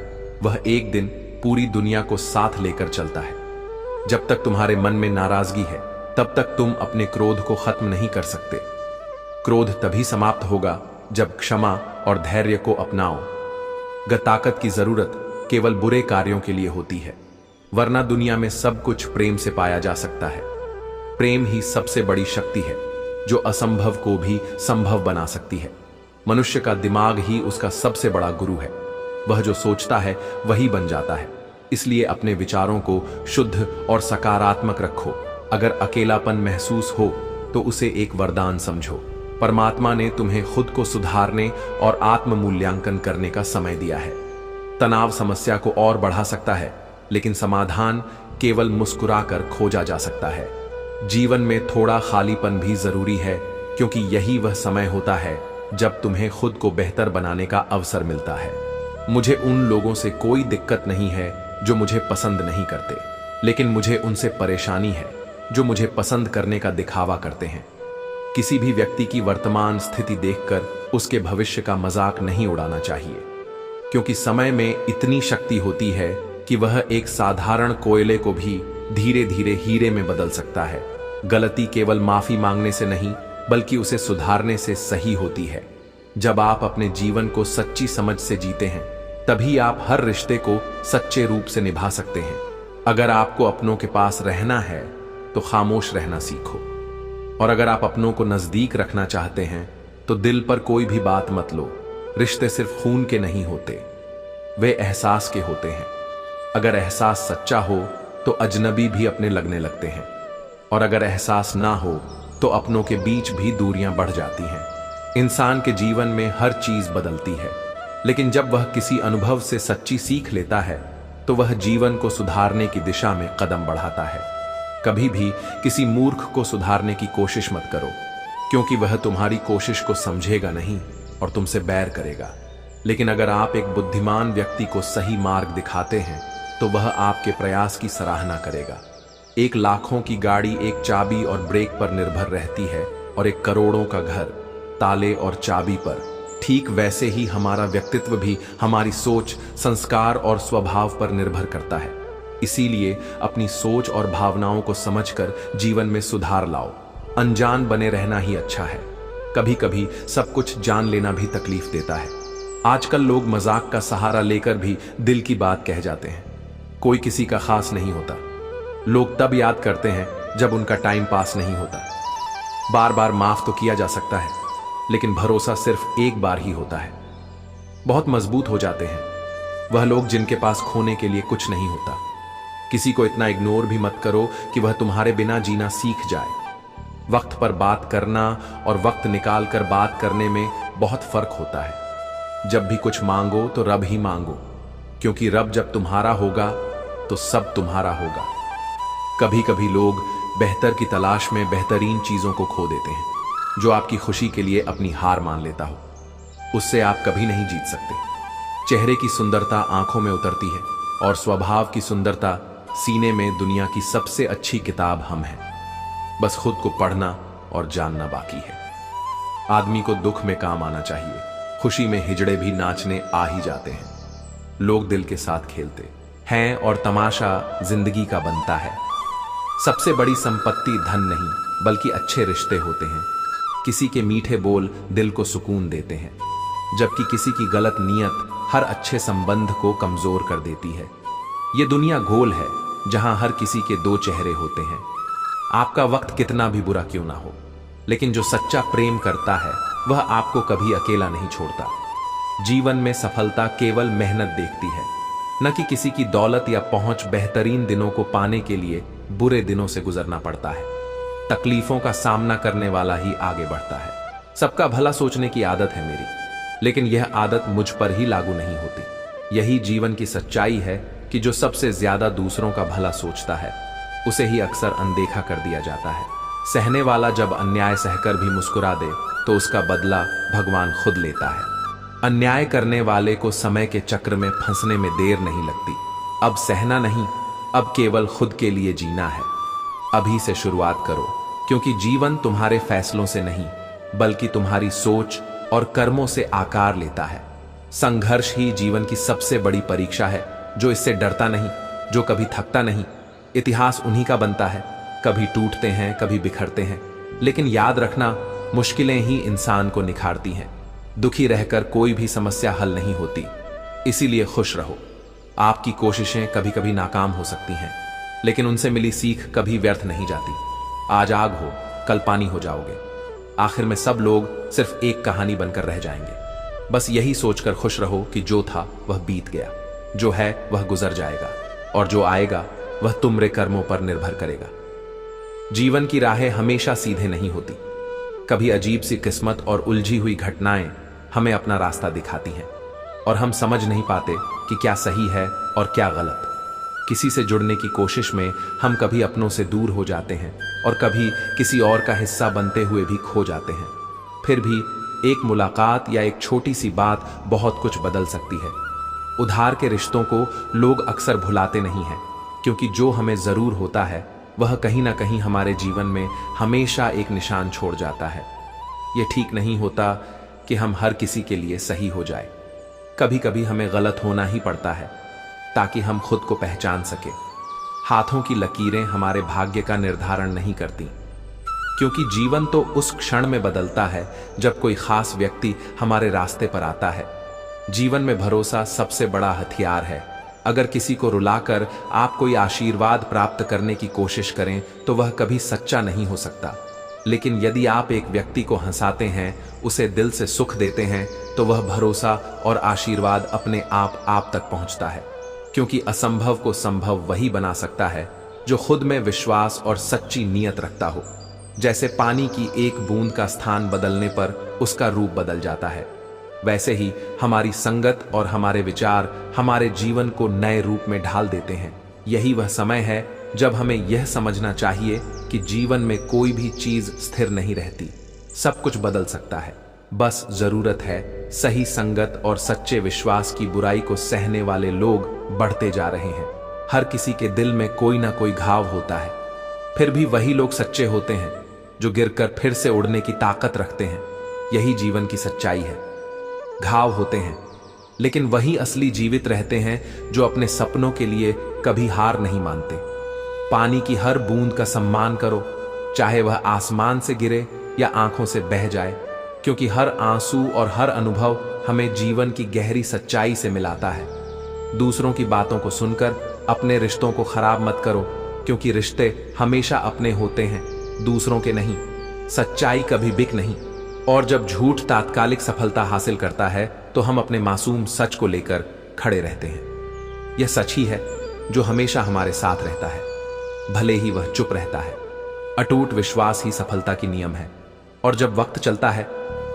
वह एक दिन पूरी दुनिया को साथ लेकर चलता है। जब तक तुम्हारे मन में नाराजगी है तब तक तुम अपने क्रोध को खत्म नहीं कर सकते। क्रोध तभी समाप्त होगा जब क्षमा और धैर्य को अपनाओ। ताकत की जरूरत केवल बुरे कार्यों के लिए होती है, वरना दुनिया में सब कुछ प्रेम से पाया जा सकता है। प्रेम ही सबसे बड़ी शक्ति है जो असंभव को भी संभव बना सकती है। मनुष्य का दिमाग ही उसका सबसे बड़ा गुरु है। वह जो सोचता है वही बन जाता है। इसलिए अपने विचारों को शुद्ध और सकारात्मक रखो। अगर अकेलापन महसूस हो तो उसे एक वरदान समझो। परमात्मा ने तुम्हें खुद को सुधारने और आत्म मूल्यांकन करने का समय दिया है। तनाव समस्या को और बढ़ा सकता है, लेकिन समाधान केवल मुस्कुराकर खोजा जा सकता है। जीवन में थोड़ा खालीपन भी जरूरी है, क्योंकि यही वह समय होता है जब तुम्हें खुद को बेहतर बनाने का अवसर मिलता है। मुझे उन लोगों से कोई दिक्कत नहीं है जो मुझे पसंद नहीं करते, लेकिन मुझे उनसे परेशानी है जो मुझे पसंद करने का दिखावा करते हैं। किसी भी व्यक्ति की वर्तमान स्थिति देखकर उसके भविष्य का मजाक नहीं उड़ाना चाहिए, क्योंकि समय में इतनी शक्ति होती है कि वह एक साधारण कोयले को भी धीरे धीरे हीरे में बदल सकता है। गलती केवल माफी मांगने से नहीं, बल्कि उसे सुधारने से सही होती है। जब आप अपने जीवन को सच्ची समझ से जीते हैं, तभी आप हर रिश्ते को सच्चे रूप से निभा सकते हैं। अगर आपको अपनों के पास रहना है तो खामोश रहना सीखो, और अगर आप अपनों को नजदीक रखना चाहते हैं तो दिल पर कोई भी बात मत लो। रिश्ते सिर्फ खून के नहीं होते, वे एहसास के होते हैं। अगर एहसास सच्चा हो तो अजनबी भी अपने लगने लगते हैं, और अगर एहसास ना हो तो अपनों के बीच भी दूरियां बढ़ जाती हैं। इंसान के जीवन में हर चीज बदलती है, लेकिन जब वह किसी अनुभव से सच्ची सीख लेता है तो वह जीवन को सुधारने की दिशा में कदम बढ़ाता है। कभी भी किसी मूर्ख को सुधारने की कोशिश मत करो, क्योंकि वह तुम्हारी कोशिश को समझेगा नहीं और तुमसे बैर करेगा। लेकिन अगर आप एक बुद्धिमान व्यक्ति को सही मार्ग दिखाते हैं तो वह आपके प्रयास की सराहना करेगा। एक लाखों की गाड़ी एक चाबी और ब्रेक पर निर्भर रहती है, और एक करोड़ों का घर ताले और चाबी पर। ठीक वैसे ही हमारा व्यक्तित्व भी हमारी सोच, संस्कार और स्वभाव पर निर्भर करता है। इसीलिए अपनी सोच और भावनाओं को समझकर जीवन में सुधार लाओ। अनजान बने रहना ही अच्छा है। कभी कभी सब कुछ जान लेना भी तकलीफ देता है। आजकल लोग मजाक का सहारा लेकर भी दिल की बात कह जाते हैं। कोई किसी का खास नहीं होता। लोग तब याद करते हैं जब उनका टाइम पास नहीं होता। बार बार माफ तो किया जा सकता है, लेकिन भरोसा सिर्फ एक बार ही होता है। बहुत मजबूत हो जाते हैं वह लोग जिनके पास खोने के लिए कुछ नहीं होता। किसी को इतना इग्नोर भी मत करो कि वह तुम्हारे बिना जीना सीख जाए। वक्त पर बात करना और वक्त निकाल कर बात करने में बहुत फर्क होता है। जब भी कुछ मांगो तो रब ही मांगो, क्योंकि रब जब तुम्हारा होगा तो सब तुम्हारा होगा। कभी कभी लोग बेहतर की तलाश में बेहतरीन चीजों को खो देते हैं। जो आपकी खुशी के लिए अपनी हार मान लेता हो, उससे आप कभी नहीं जीत सकते। चेहरे की सुंदरता आंखों में उतरती है और स्वभाव की सुंदरता सीने में। दुनिया की सबसे अच्छी किताब हम हैं, बस खुद को पढ़ना और जानना बाकी है। आदमी को दुख में काम आना चाहिए, खुशी में हिजड़े भी नाचने आ ही जाते हैं। लोग दिल के साथ खेलते हैं और तमाशा जिंदगी का बनता है। सबसे बड़ी संपत्ति धन नहीं बल्कि अच्छे रिश्ते होते हैं। किसी के मीठे बोल दिल को सुकून देते हैं, जबकि किसी की गलत नीयत हर अच्छे संबंध को कमजोर कर देती है। ये दुनिया गोल है जहां हर किसी के दो चेहरे होते हैं। आपका वक्त कितना भी बुरा क्यों ना हो, लेकिन जो सच्चा प्रेम करता है वह आपको कभी अकेला नहीं छोड़ता। जीवन में सफलता केवल मेहनत देखती है, न कि किसी की दौलत या पहुंच। बेहतरीन दिनों को पाने के लिए बुरे दिनों से गुजरना पड़ता है। तकलीफों का सामना करने वाला ही आगे बढ़ता है। सबका भला सोचने की आदत है मेरी, लेकिन यह आदत मुझ पर ही लागू नहीं होती। यही जीवन की सच्चाई है कि जो सबसे ज्यादा दूसरों का भला सोचता है उसे ही अक्सर अनदेखा कर दिया जाता है। सहने वाला जब अन्याय सहकर भी मुस्कुरा दे तो उसका बदला भगवान खुद लेता है। अन्याय करने वाले को समय के चक्र में फंसने में देर नहीं लगती। अब सहना नहीं, अब केवल खुद के लिए जीना है। अभी से शुरुआत करो, क्योंकि जीवन तुम्हारे फैसलों से नहीं बल्कि तुम्हारी सोच और कर्मों से आकार लेता है। संघर्ष ही जीवन की सबसे बड़ी परीक्षा है। जो इससे डरता नहीं, जो कभी थकता नहीं, इतिहास उन्हीं का बनता है। कभी टूटते हैं, कभी बिखरते हैं, लेकिन याद रखना, मुश्किलें ही इंसान को निखारती हैं। दुखी रहकर कोई भी समस्या हल नहीं होती, इसीलिए खुश रहो। आपकी कोशिशें कभी कभी नाकाम हो सकती हैं, लेकिन उनसे मिली सीख कभी व्यर्थ नहीं जाती। आज आग हो, कल पानी हो जाओगे। आखिर में सब लोग सिर्फ एक कहानी बनकर रह जाएंगे। बस यही सोचकर खुश रहो कि जो था वह बीत गया, जो है वह गुजर जाएगा, और जो आएगा वह तुम्हारे कर्मों पर निर्भर करेगा। जीवन की राहें हमेशा सीधे नहीं होती। कभी अजीब सी किस्मत और उलझी हुई घटनाएं हमें अपना रास्ता दिखाती हैं, और हम समझ नहीं पाते कि क्या सही है और क्या गलत। किसी से जुड़ने की कोशिश में हम कभी अपनों से दूर हो जाते हैं और कभी किसी और का हिस्सा बनते हुए भी खो जाते हैं। फिर भी एक मुलाकात या एक छोटी सी बात बहुत कुछ बदल सकती है। उधार के रिश्तों को लोग अक्सर भुलाते नहीं हैं, क्योंकि जो हमें जरूर होता है वह कहीं ना कहीं हमारे जीवन में हमेशा एक निशान छोड़ जाता है। यह ठीक नहीं होता कि हम हर किसी के लिए सही हो जाए। कभी कभी हमें गलत होना ही पड़ता है ताकि हम खुद को पहचान सके। हाथों की लकीरें हमारे भाग्य का निर्धारण नहीं करती, क्योंकि जीवन तो उस क्षण में बदलता है जब कोई खास व्यक्ति हमारे रास्ते पर आता है। जीवन में भरोसा सबसे बड़ा हथियार है। अगर किसी को रुलाकर आप कोई आशीर्वाद प्राप्त करने की कोशिश करें तो वह कभी सच्चा नहीं हो सकता। लेकिन यदि आप एक व्यक्ति को हंसाते हैं, उसे दिल से सुख देते हैं, तो वह भरोसा और आशीर्वाद अपने आप तक पहुंचता है। क्योंकि असंभव को संभव वही बना सकता है जो खुद में विश्वास और सच्ची नीयत रखता हो। जैसे पानी की एक बूंद का स्थान बदलने पर उसका रूप बदल जाता है, वैसे ही हमारी संगत और हमारे विचार हमारे जीवन को नए रूप में ढाल देते हैं। यही वह समय है जब हमें यह समझना चाहिए कि जीवन में कोई भी चीज स्थिर नहीं रहती, सब कुछ बदल सकता है। बस जरूरत है सही संगत और सच्चे विश्वास की। बुराई को सहने वाले लोग बढ़ते जा रहे हैं। हर किसी के दिल में कोई ना कोई घाव होता है, फिर भी वही लोग सच्चे होते हैं जो गिरकर फिर से उड़ने की ताकत रखते हैं। यही जीवन की सच्चाई है। घाव होते हैं, लेकिन वही असली जीवित रहते हैं जो अपने सपनों के लिए कभी हार नहीं मानते। पानी की हर बूंद का सम्मान करो, चाहे वह आसमान से गिरे या आंखों से बह जाए, क्योंकि हर आंसू और हर अनुभव हमें जीवन की गहरी सच्चाई से मिलाता है। दूसरों की बातों को सुनकर अपने रिश्तों को खराब मत करो, क्योंकि रिश्ते हमेशा अपने होते हैं, दूसरों के नहीं। सच्चाई कभी बिक नहीं, और जब झूठ तात्कालिक सफलता हासिल करता है तो हम अपने मासूम सच को लेकर खड़े रहते हैं। यह सच ही है जो हमेशा हमारे साथ रहता है, भले ही वह चुप रहता है। अटूट विश्वास ही सफलता की नियम है, और जब वक्त चलता है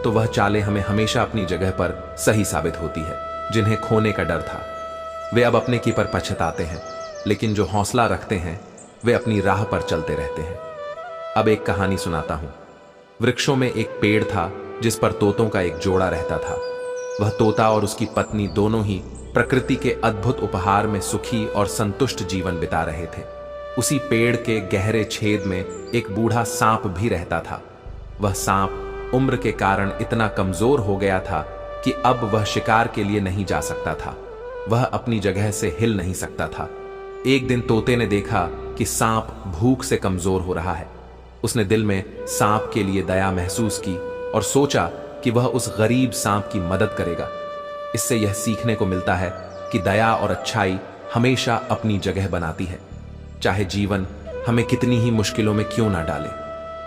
तो वह चालें हमें हमेशा अपनी जगह पर सही साबित होती है। जिन्हें खोने का डर था वे अब अपने की पर पछताते हैं, लेकिन जो हौसला रखते हैं वे अपनी राह पर चलते रहते हैं। अब एक कहानी सुनाता हूं। वृक्षों में एक पेड़ था जिस पर तोतों का एक जोड़ा रहता था। वह तोता और उसकी पत्नी दोनों ही प्रकृति के अद्भुत उपहार में सुखी और संतुष्ट जीवन बिता रहे थे। उसी पेड़ के गहरे छेद में एक बूढ़ा सांप भी रहता था। वह सांप उम्र के कारण इतना कमजोर हो गया था कि अब वह शिकार के लिए नहीं जा सकता था। वह अपनी जगह से हिल नहीं सकता था। एक दिन तोते ने देखा कि सांप भूख से कमजोर हो रहा है। उसने दिल में सांप के लिए दया महसूस की और सोचा कि वह उस गरीब सांप की मदद करेगा। इससे यह सीखने को मिलता है कि दया और अच्छाई हमेशा अपनी जगह बनाती है, चाहे जीवन हमें कितनी ही मुश्किलों में क्यों ना डाले।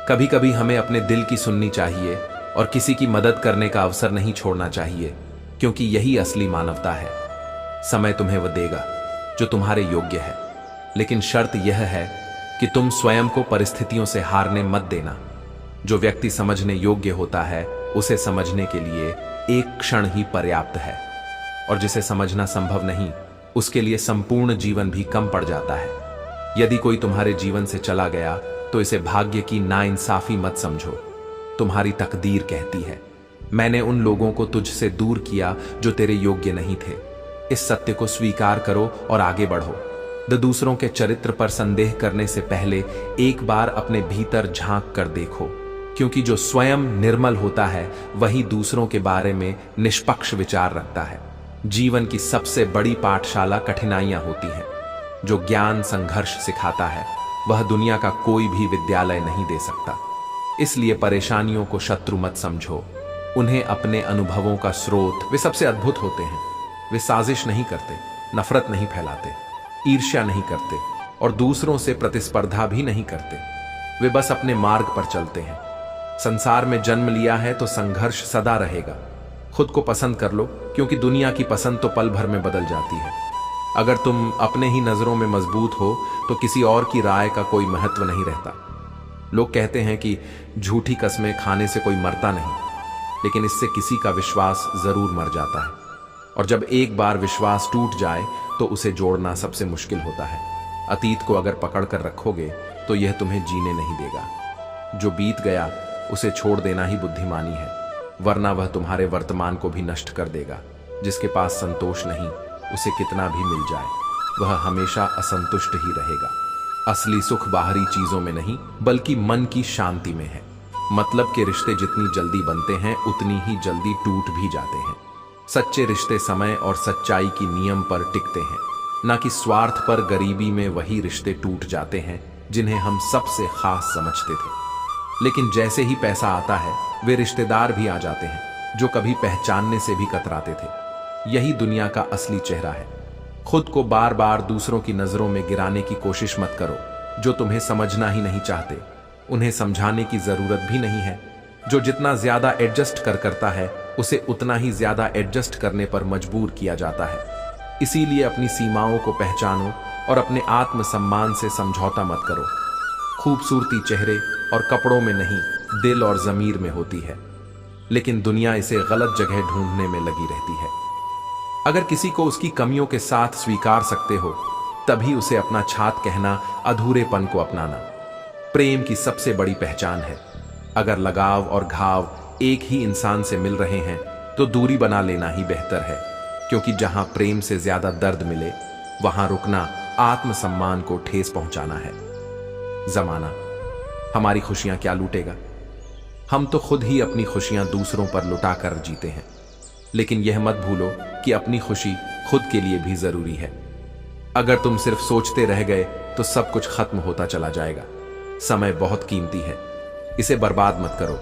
कभी कभी हमें अपने दिल की सुननी चाहिए और किसी की मदद करने का अवसर नहीं छोड़ना चाहिए, क्योंकि यही असली मानवता है। समय तुम्हें वह देगा जो तुम्हारे योग्य है, लेकिन शर्त यह है कि तुम स्वयं को परिस्थितियों से हारने मत देना। जो व्यक्ति समझने योग्य होता है उसे समझने के लिए एक क्षण ही पर्याप्त है, और जिसे समझना संभव नहीं उसके लिए संपूर्ण जीवन भी कम पड़ जाता है। यदि कोई तुम्हारे जीवन से चला गया तो इसे भाग्य की नाइंसाफी मत समझो। तुम्हारी तकदीर कहती है, मैंने उन लोगों को तुझसे दूर किया जो तेरे योग्य नहीं थे। इस सत्य को स्वीकार करो और आगे बढ़ो। दूसरों के चरित्र पर संदेह करने से पहले एक बार अपने भीतर झांक कर देखो, क्योंकि जो स्वयं निर्मल होता है वही दूसरों के बारे में निष्पक्ष विचार रखता है। जीवन की सबसे बड़ी पाठशाला कठिनाइयां होती हैं। जो ज्ञान संघर्ष सिखाता है वह दुनिया का कोई भी विद्यालय नहीं दे सकता। इसलिए परेशानियों को शत्रु मत समझो, उन्हें अपने अनुभवों का स्रोत। वे सबसे अद्भुत होते हैं। वे साजिश नहीं करते, नफरत नहीं फैलाते, ईर्ष्या नहीं करते और दूसरों से प्रतिस्पर्धा भी नहीं करते। वे बस अपने मार्ग पर चलते हैं। संसार में जन्म लिया है तो संघर्ष सदा रहेगा। खुद को पसंद कर लो, क्योंकि दुनिया की पसंद तो पल भर में बदल जाती है। अगर तुम अपने ही नजरों में मजबूत हो तो किसी और की राय का कोई महत्व नहीं रहता। लोग कहते हैं कि झूठी कस्में खाने से कोई मरता नहीं, लेकिन इससे किसी का विश्वास जरूर मर जाता है। और जब एक बार विश्वास टूट जाए तो उसे जोड़ना सबसे मुश्किल होता है। अतीत को अगर पकड़ कर रखोगे तो यह तुम्हें जीने नहीं देगा। जो बीत गया उसे छोड़ देना ही बुद्धिमानी है, वरना वह तुम्हारे वर्तमान को भी नष्ट कर देगा। जिसके पास संतोष नहीं, उसे कितना भी मिल जाए वह हमेशा असंतुष्ट ही रहेगा। असली सुख बाहरी चीजों में नहीं, बल्कि मन की शांति में है। मतलब के रिश्ते जितनी जल्दी बनते हैं उतनी ही जल्दी टूट भी जाते हैं। सच्चे रिश्ते समय और सच्चाई की नियम पर टिकते हैं, न कि स्वार्थ पर। गरीबी में वही रिश्ते टूट जाते हैं जिन्हें हम सबसे खास समझते थे। लेकिन जैसे ही पैसा आता है वे रिश्तेदार भी आ जाते हैं जो कभी पहचानने से भी कतराते थे। यही दुनिया का असली चेहरा है। खुद को बार बार दूसरों की नजरों में गिराने की कोशिश मत करो। जो तुम्हें समझना ही नहीं चाहते उन्हें समझाने की जरूरत भी नहीं है। जो जितना ज्यादा एडजस्ट करता है उसे उतना ही ज्यादा एडजस्ट करने पर मजबूर किया जाता है। इसीलिए अपनी सीमाओं को पहचानो और अपने आत्मसम्मान से समझौता मत करो। खूबसूरती चेहरे और कपड़ों में नहीं, दिल और जमीर में होती है, लेकिन दुनिया इसे गलत जगह ढूंढने में लगी रहती है। अगर किसी को उसकी कमियों के साथ स्वीकार सकते हो तभी उसे अपना छात कहना अधूरेपन को अपनाना प्रेम की सबसे बड़ी पहचान है। अगर लगाव और घाव एक ही इंसान से मिल रहे हैं तो दूरी बना लेना ही बेहतर है, क्योंकि जहां प्रेम से ज्यादा दर्द मिले वहां रुकना आत्मसम्मान को ठेस पहुंचाना है। जमाना हमारी खुशियां क्या लूटेगा? हम तो खुद ही अपनी खुशियां दूसरों पर लुटाकर जीते हैं। लेकिन यह मत भूलो कि अपनी खुशी खुद के लिए भी जरूरी है। अगर तुम सिर्फ सोचते रह गए तो सब कुछ खत्म होता चला जाएगा। समय बहुत कीमती है, इसे बर्बाद मत करो।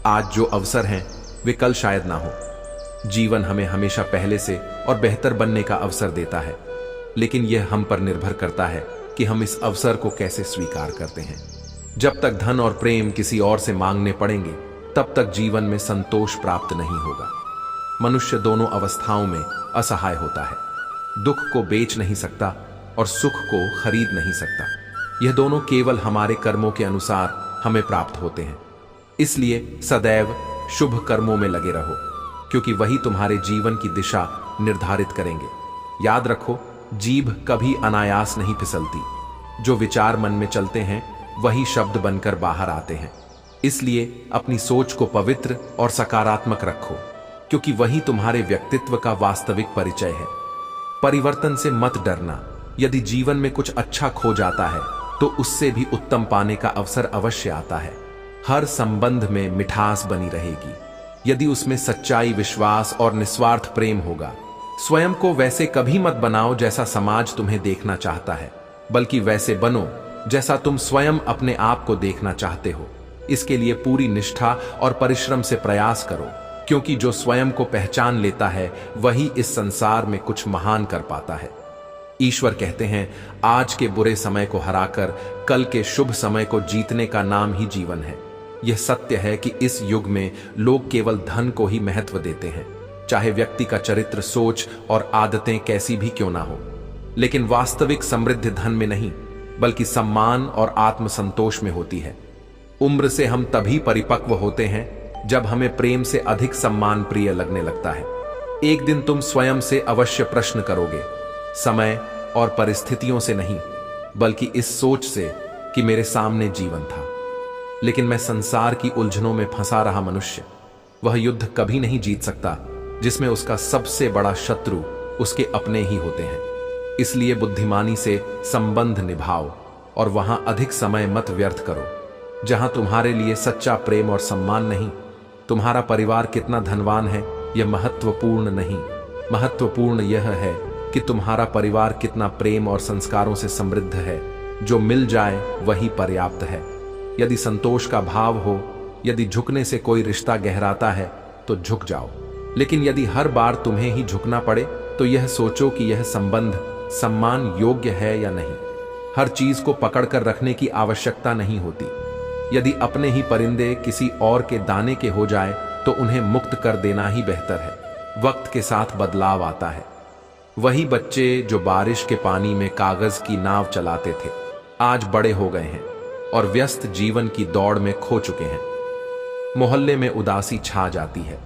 आज जो अवसर हैं वे कल शायद ना हो। जीवन हमें हमेशा पहले से और बेहतर बनने का अवसर देता है, लेकिन यह हम पर निर्भर करता है कि हम इस अवसर को कैसे स्वीकार करते हैं। जब तक धन और प्रेम किसी और से मांगने पड़ेंगे तब तक जीवन में संतोष प्राप्त नहीं होगा। मनुष्य दोनों अवस्थाओं में असहाय होता है। दुख को बेच नहीं सकता और सुख को खरीद नहीं सकता। यह दोनों केवल हमारे कर्मों के अनुसार हमें प्राप्त होते हैं। इसलिए सदैव शुभ कर्मों में लगे रहो, क्योंकि वही तुम्हारे जीवन की दिशा निर्धारित करेंगे। याद रखो, जीभ कभी अनायास नहीं फिसलती। जो विचार मन में चलते हैं वही शब्द बनकर बाहर आते हैं। इसलिए अपनी सोच को पवित्र और सकारात्मक रखो, क्योंकि वही तुम्हारे व्यक्तित्व का वास्तविक परिचय है। परिवर्तन से मत डरना। यदि जीवन में कुछ अच्छा खो जाता है तो उससे भी उत्तम पाने का अवसर अवश्य आता है। हर संबंध में मिठास बनी रहेगी यदि उसमें सच्चाई, विश्वास और निस्वार्थ प्रेम होगा। स्वयं को वैसे कभी मत बनाओ जैसा समाज तुम्हें देखना चाहता है, बल्कि वैसे बनो जैसा तुम स्वयं अपने आप को देखना चाहते हो। इसके लिए पूरी निष्ठा और परिश्रम से प्रयास करो, क्योंकि जो स्वयं को पहचान लेता है वही इस संसार में कुछ महान कर पाता है। ईश्वर कहते हैं, आज के बुरे समय को हराकर कल के शुभ समय को जीतने का नाम ही जीवन है। यह सत्य है कि इस युग में लोग केवल धन को ही महत्व देते हैं, चाहे व्यक्ति का चरित्र, सोच और आदतें कैसी भी क्यों ना हो। लेकिन वास्तविक समृद्धि धन में नहीं, बल्कि सम्मान और आत्मसंतोष में होती है। उम्र से हम तभी परिपक्व होते हैं जब हमें प्रेम से अधिक सम्मान प्रिय लगने लगता है। एक दिन तुम स्वयं से अवश्य प्रश्न करोगे, समय और परिस्थितियों से नहीं, बल्कि इस सोच से कि मेरे सामने जीवन था, लेकिन मैं संसार की उलझनों में फंसा रहा मनुष्य। वह युद्ध कभी नहीं जीत सकता जिसमें उसका सबसे बड़ा शत्रु उसके अपने ही होते हैं। इसलिए बुद्धिमानी से संबंध निभाओ और वहां अधिक समय मत व्यर्थ करो जहां तुम्हारे लिए सच्चा प्रेम और सम्मान नहीं। तुम्हारा परिवार कितना धनवान है यह महत्वपूर्ण नहीं, महत्वपूर्ण यह है कि तुम्हारा परिवार कितना प्रेम और संस्कारों से समृद्ध है। जो मिल जाए वही पर्याप्त है। यदि संतोष का भाव हो, यदि झुकने से कोई रिश्ता गहराता है तो झुक जाओ, लेकिन यदि हर बार तुम्हें ही झुकना पड़े तो यह सोचो कि यह संबंध सम्मान योग्य है या नहीं। हर चीज को पकड़कर रखने की आवश्यकता नहीं होती। यदि अपने ही परिंदे किसी और के दाने के हो जाए तो उन्हें मुक्त कर देना ही बेहतर है। वक्त के साथ बदलाव आता है। वही बच्चे जो बारिश के पानी में कागज की नाव चलाते थे आज बड़े हो गए हैं और व्यस्त जीवन की दौड़ में खो चुके हैं। मोहल्ले में उदासी छा जाती है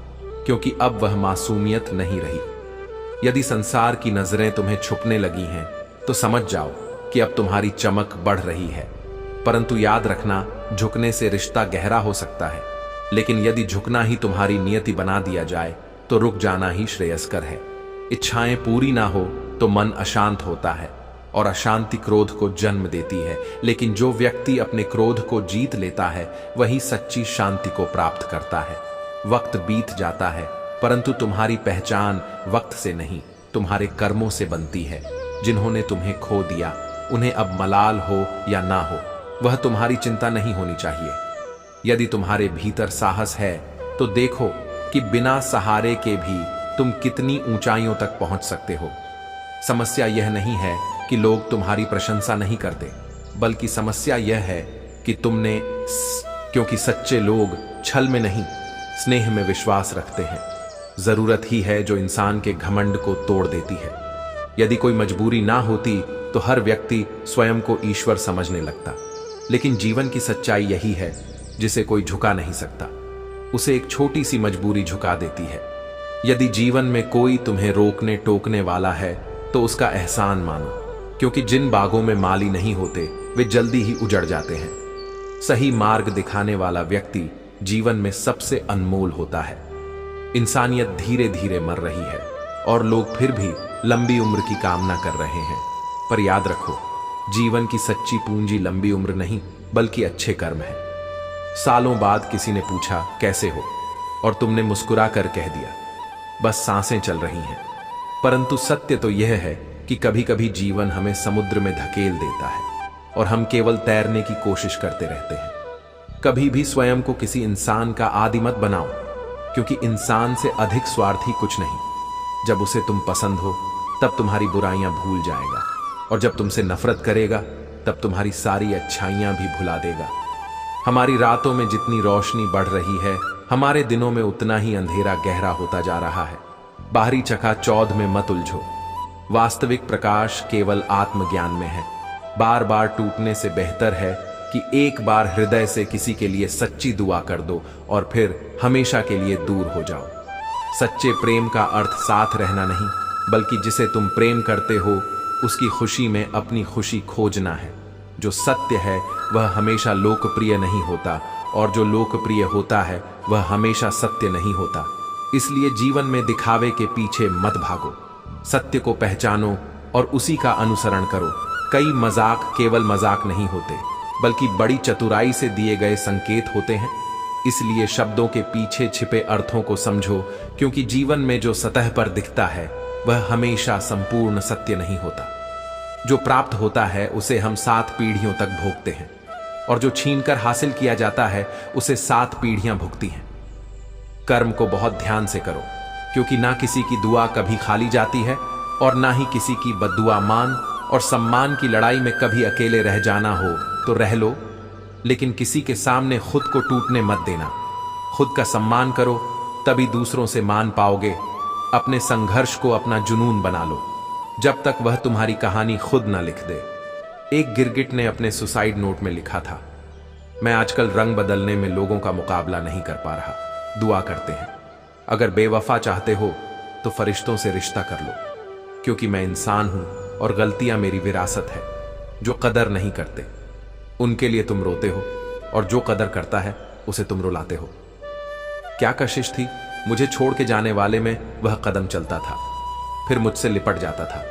क्योंकि अब वह मासूमियत नहीं रही। यदि संसार की नजरें तुम्हें छुपने लगी हैं तो समझ जाओ कि अब तुम्हारी चमक बढ़ रही है। परंतु याद रखना, झुकने से रिश्ता गहरा हो सकता है, लेकिन यदि झुकना ही तुम्हारी नियति बना दिया जाए तो रुक जाना ही श्रेयस्कर है। इच्छाएं पूरी ना हो तो मन अशांत होता है और अशांति क्रोध को जन्म देती है, लेकिन जो व्यक्ति अपने क्रोध को जीत लेता है वही सच्ची शांति को प्राप्त करता है। वक्त बीत जाता है, परंतु तुम्हारी पहचान वक्त से नहीं, तुम्हारे कर्मों से बनती है। जिन्होंने तुम्हें खो दिया उन्हें अब मलाल हो या ना हो, वह तुम्हारी चिंता नहीं होनी चाहिए। यदि तुम्हारे भीतर साहस है तो देखो कि बिना सहारे के भी तुम कितनी ऊंचाइयों तक पहुंच सकते हो। समस्या यह नहीं है कि लोग तुम्हारी प्रशंसा नहीं करते, बल्कि समस्या यह है कि क्योंकि सच्चे लोग छल में नहीं, स्नेह में विश्वास रखते हैं। जरूरत ही है जो इंसान के घमंड को तोड़ देती है। यदि कोई मजबूरी ना होती तो हर व्यक्ति स्वयं को ईश्वर समझने लगता, लेकिन जीवन की सच्चाई यही है, जिसे कोई झुका नहीं सकता, उसे एक छोटी सी मजबूरी झुका देती है। यदि जीवन में कोई तुम्हें रोकने टोकने वाला है तो उसका एहसान मानो, क्योंकि जिन बागों में माली नहीं होते वे जल्दी ही उजड़ जाते हैं। सही मार्ग दिखाने वाला व्यक्ति जीवन में सबसे अनमोल होता है। इंसानियत धीरे धीरे मर रही है और लोग फिर भी लंबी उम्र की कामना कर रहे हैं, पर याद रखो, जीवन की सच्ची पूंजी लंबी उम्र नहीं बल्कि अच्छे कर्म है। सालों बाद किसी ने पूछा कैसे हो, और तुमने मुस्कुरा कर कह दिया बस सांसें चल रही हैं। परंतु सत्य तो यह है कि कभी कभी जीवन हमें समुद्र में धकेल देता है और हम केवल तैरने की कोशिश करते रहते हैं। कभी भी स्वयं को किसी इंसान का आदि मत बनाओ, क्योंकि इंसान से अधिक स्वार्थी कुछ नहीं। जब उसे तुम पसंद हो तब तुम्हारी बुराइयां भूल जाएगा, और जब तुमसे नफरत करेगा तब तुम्हारी सारी अच्छाइयां भी भुला देगा। हमारी रातों में जितनी रोशनी बढ़ रही है, हमारे दिनों में उतना ही अंधेरा गहरा होता जा रहा है। बाहरी चकाचौंध में मत उलझो। वास्तविक प्रकाश केवल आत्मज्ञान में है। बार बार टूटने से बेहतर है कि एक बार हृदय से किसी के लिए सच्ची दुआ कर दो और फिर हमेशा के लिए दूर हो जाओ। सच्चे प्रेम का अर्थ साथ रहना नहीं, बल्कि जिसे तुम प्रेम करते हो उसकी खुशी में अपनी खुशी खोजना है। जो सत्य है वह हमेशा लोकप्रिय नहीं होता और जो लोकप्रिय होता है वह हमेशा सत्य नहीं होता। इसलिए जीवन में दिखावे के पीछे मत भागो, सत्य को पहचानो और उसी का अनुसरण करो। कई मजाक केवल मजाक नहीं होते, बल्कि बड़ी चतुराई से दिए गए संकेत होते हैं। इसलिए शब्दों के पीछे छिपे अर्थों को समझो, क्योंकि जीवन में जो सतह पर दिखता है वह हमेशा संपूर्ण सत्य नहीं होता। जो प्राप्त होता है उसे हम 7 पीढ़ियों तक भोगते हैं, और जो छीनकर हासिल किया जाता है उसे 7 पीढ़ियां भुगती हैं। कर्म को बहुत ध्यान से करो, क्योंकि ना किसी की दुआ कभी खाली जाती है और ना ही किसी की बद्दुआ। मान और सम्मान की लड़ाई में कभी अकेले रह जाना हो तो रह लो, लेकिन किसी के सामने खुद को टूटने मत देना। खुद का सम्मान करो, तभी दूसरों से मान पाओगे। अपने संघर्ष को अपना जुनून बना लो, जब तक वह तुम्हारी कहानी खुद ना लिख दे। एक गिरगिट ने अपने सुसाइड नोट में लिखा था, मैं आजकल रंग बदलने में लोगों का मुकाबला नहीं कर पा रहा। दुआ करते हैं, अगर बेवफा चाहते हो तो फरिश्तों से रिश्ता कर लो, क्योंकि मैं इंसान हूं और गलतियां मेरी विरासत है। जो कदर नहीं करते उनके लिए तुम रोते हो, और जो कदर करता है उसे तुम रुलाते हो। क्या कशिश थी, मुझे छोड़ के जाने वाले में वह कदम चलता था, फिर मुझसे लिपट जाता था।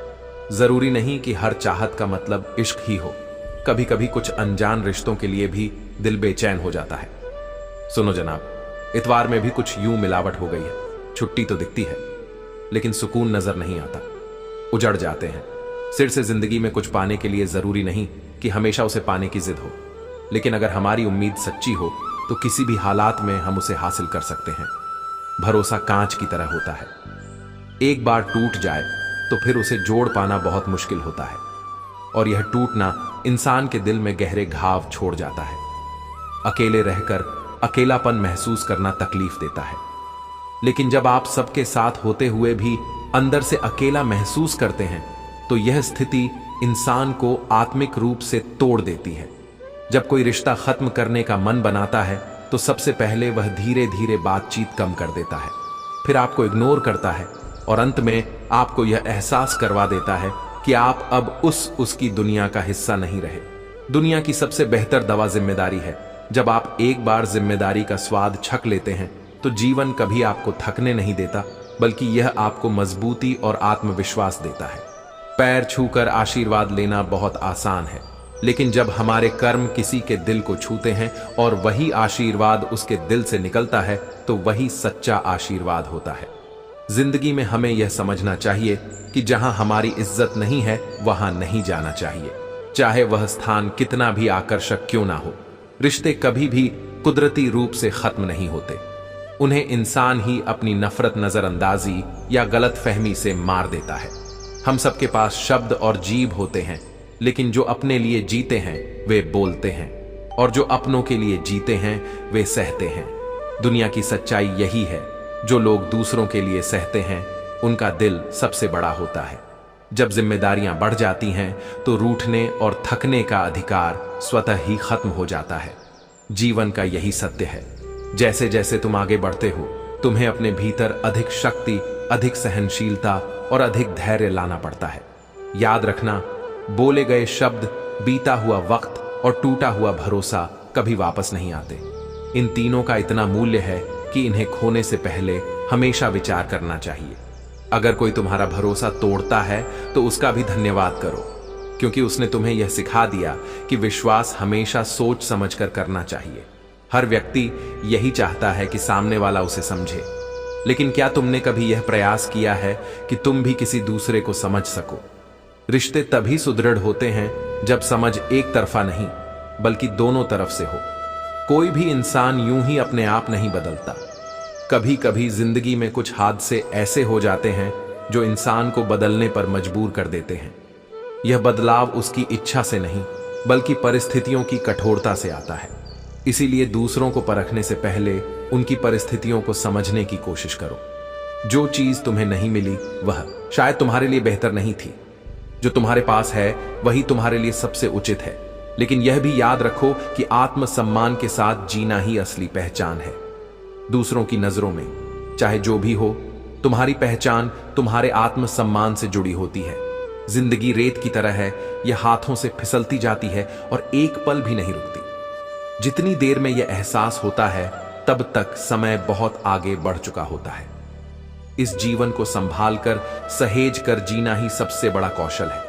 जरूरी नहीं कि हर चाहत का मतलब इश्क ही हो, कभी कभी कुछ अनजान रिश्तों के लिए भी दिल बेचैन हो जाता है। सुनो जनाब, इतवार में भी कुछ यूं मिलावट हो गई है। छुट्टी तो दिखती है, लेकिन सुकून नजर नहीं आता। उजड़ जाते हैं। सिर से जिंदगी में कुछ पाने के लिए जरूरी नहीं कि हमेशा उसे पाने की जिद हो, लेकिन अगर हमारी उम्मीद सच्ची हो तो किसी भी हालात में हम उसे हासिल कर सकते हैं। भरोसा कांच की तरह होता है, एक बार टूट जाए तो फिर उसे जोड़ पाना बहुत मुश्किल होता है, और यह टूटना इंसान के दिल में गहरे घाव छोड़ जाता है। अकेले रहकर अकेलापन महसूस करना तकलीफ देता है, लेकिन जब आप सबके साथ होते हुए भी अंदर से अकेला महसूस करते हैं तो यह स्थिति इंसान को आत्मिक रूप से तोड़ देती है। जब कोई रिश्ता खत्म करने का मन बनाता है तो सबसे पहले वह धीरे धीरे बातचीत कम कर देता है, फिर आपको इग्नोर करता है, और अंत में आपको यह एहसास करवा देता है कि आप अब उसकी दुनिया का हिस्सा नहीं रहे। दुनिया की सबसे बेहतर दवा जिम्मेदारी है। जब आप एक बार जिम्मेदारी का स्वाद छक लेते हैं तो जीवन कभी आपको थकने नहीं देता, बल्कि यह आपको मजबूती और आत्मविश्वास देता है। पैर छूकर आशीर्वाद लेना बहुत आसान है, लेकिन जब हमारे कर्म किसी के दिल को छूते हैं और वही आशीर्वाद उसके दिल से निकलता है तो वही सच्चा आशीर्वाद होता है। जिंदगी में हमें यह समझना चाहिए कि जहां हमारी इज्जत नहीं है वहां नहीं जाना चाहिए, चाहे वह स्थान कितना भी आकर्षक क्यों ना हो। रिश्ते कभी भी कुदरती रूप से खत्म नहीं होते, उन्हें इंसान ही अपनी नफरत, नजरअंदाजी या गलत फहमी से मार देता है। हम सबके पास शब्द और जीभ होते हैं, लेकिन जो अपने लिए जीते हैं वे बोलते हैं, और जो अपनों के लिए जीते हैं वे सहते हैं। दुनिया की सच्चाई यही है, जो लोग दूसरों के लिए सहते हैं उनका दिल सबसे बड़ा होता है। जब जिम्मेदारियां बढ़ जाती हैं तो रूठने और थकने का अधिकार स्वतः ही खत्म हो जाता है। जीवन का यही सत्य है, जैसे जैसे तुम आगे बढ़ते हो तुम्हें अपने भीतर अधिक शक्ति, अधिक सहनशीलता और अधिक धैर्य लाना पड़ता है। याद रखना, बोले गए शब्द, बीता हुआ वक्त और टूटा हुआ भरोसा कभी वापस नहीं आते। इन तीनों का इतना मूल्य है कि इन्हें खोने से पहले हमेशा विचार करना चाहिए। अगर कोई तुम्हारा भरोसा तोड़ता है तो उसका भी धन्यवाद करो, क्योंकि उसने तुम्हें यह सिखा दिया कि विश्वास हमेशा सोच समझकर करना चाहिए। हर व्यक्ति यही चाहता है कि सामने वाला उसे समझे, लेकिन क्या तुमने कभी यह प्रयास किया है कि तुम भी किसी दूसरे को समझ सको? रिश्ते तभी सुदृढ़ होते हैं जब समझ एक तरफा नहीं बल्कि दोनों तरफ से हो। कोई भी इंसान यूं ही अपने आप नहीं बदलता। कभी कभी जिंदगी में कुछ हादसे ऐसे हो जाते हैं जो इंसान को बदलने पर मजबूर कर देते हैं। यह बदलाव उसकी इच्छा से नहीं बल्कि परिस्थितियों की कठोरता से आता है। इसीलिए दूसरों को परखने से पहले उनकी परिस्थितियों को समझने की कोशिश करो। जो चीज तुम्हें नहीं मिली वह शायद तुम्हारे लिए बेहतर नहीं थी। जो तुम्हारे पास है वही तुम्हारे लिए सबसे उचित है, लेकिन यह भी याद रखो कि आत्मसम्मान के साथ जीना ही असली पहचान है। दूसरों की नजरों में चाहे जो भी हो, तुम्हारी पहचान तुम्हारे आत्मसम्मान से जुड़ी होती है। जिंदगी रेत की तरह है, यह हाथों से फिसलती जाती है और एक पल भी नहीं रुकती। जितनी देर में यह एहसास होता है तब तक समय बहुत आगे बढ़ चुका होता है। इस जीवन को संभाल कर सहेज कर जीना ही सबसे बड़ा कौशल है।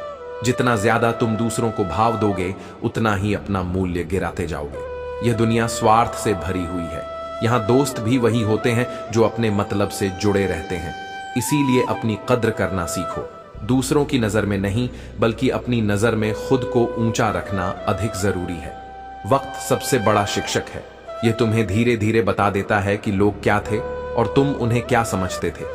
जितना ज्यादा तुम दूसरों को भाव दोगे उतना ही अपना मूल्य गिराते जाओगे। यह दुनिया स्वार्थ से भरी हुई है। यहां दोस्त भी वही होते हैं जो अपने मतलब से जुड़े रहते हैं। इसीलिए अपनी कद्र करना सीखो। दूसरों की नजर में नहीं बल्कि अपनी नजर में खुद को ऊंचा रखना अधिक जरूरी है। वक्त सबसे बड़ा शिक्षक है। यह तुम्हें धीरे धीरे बता देता है कि लोग क्या थे और तुम उन्हें क्या समझते थे।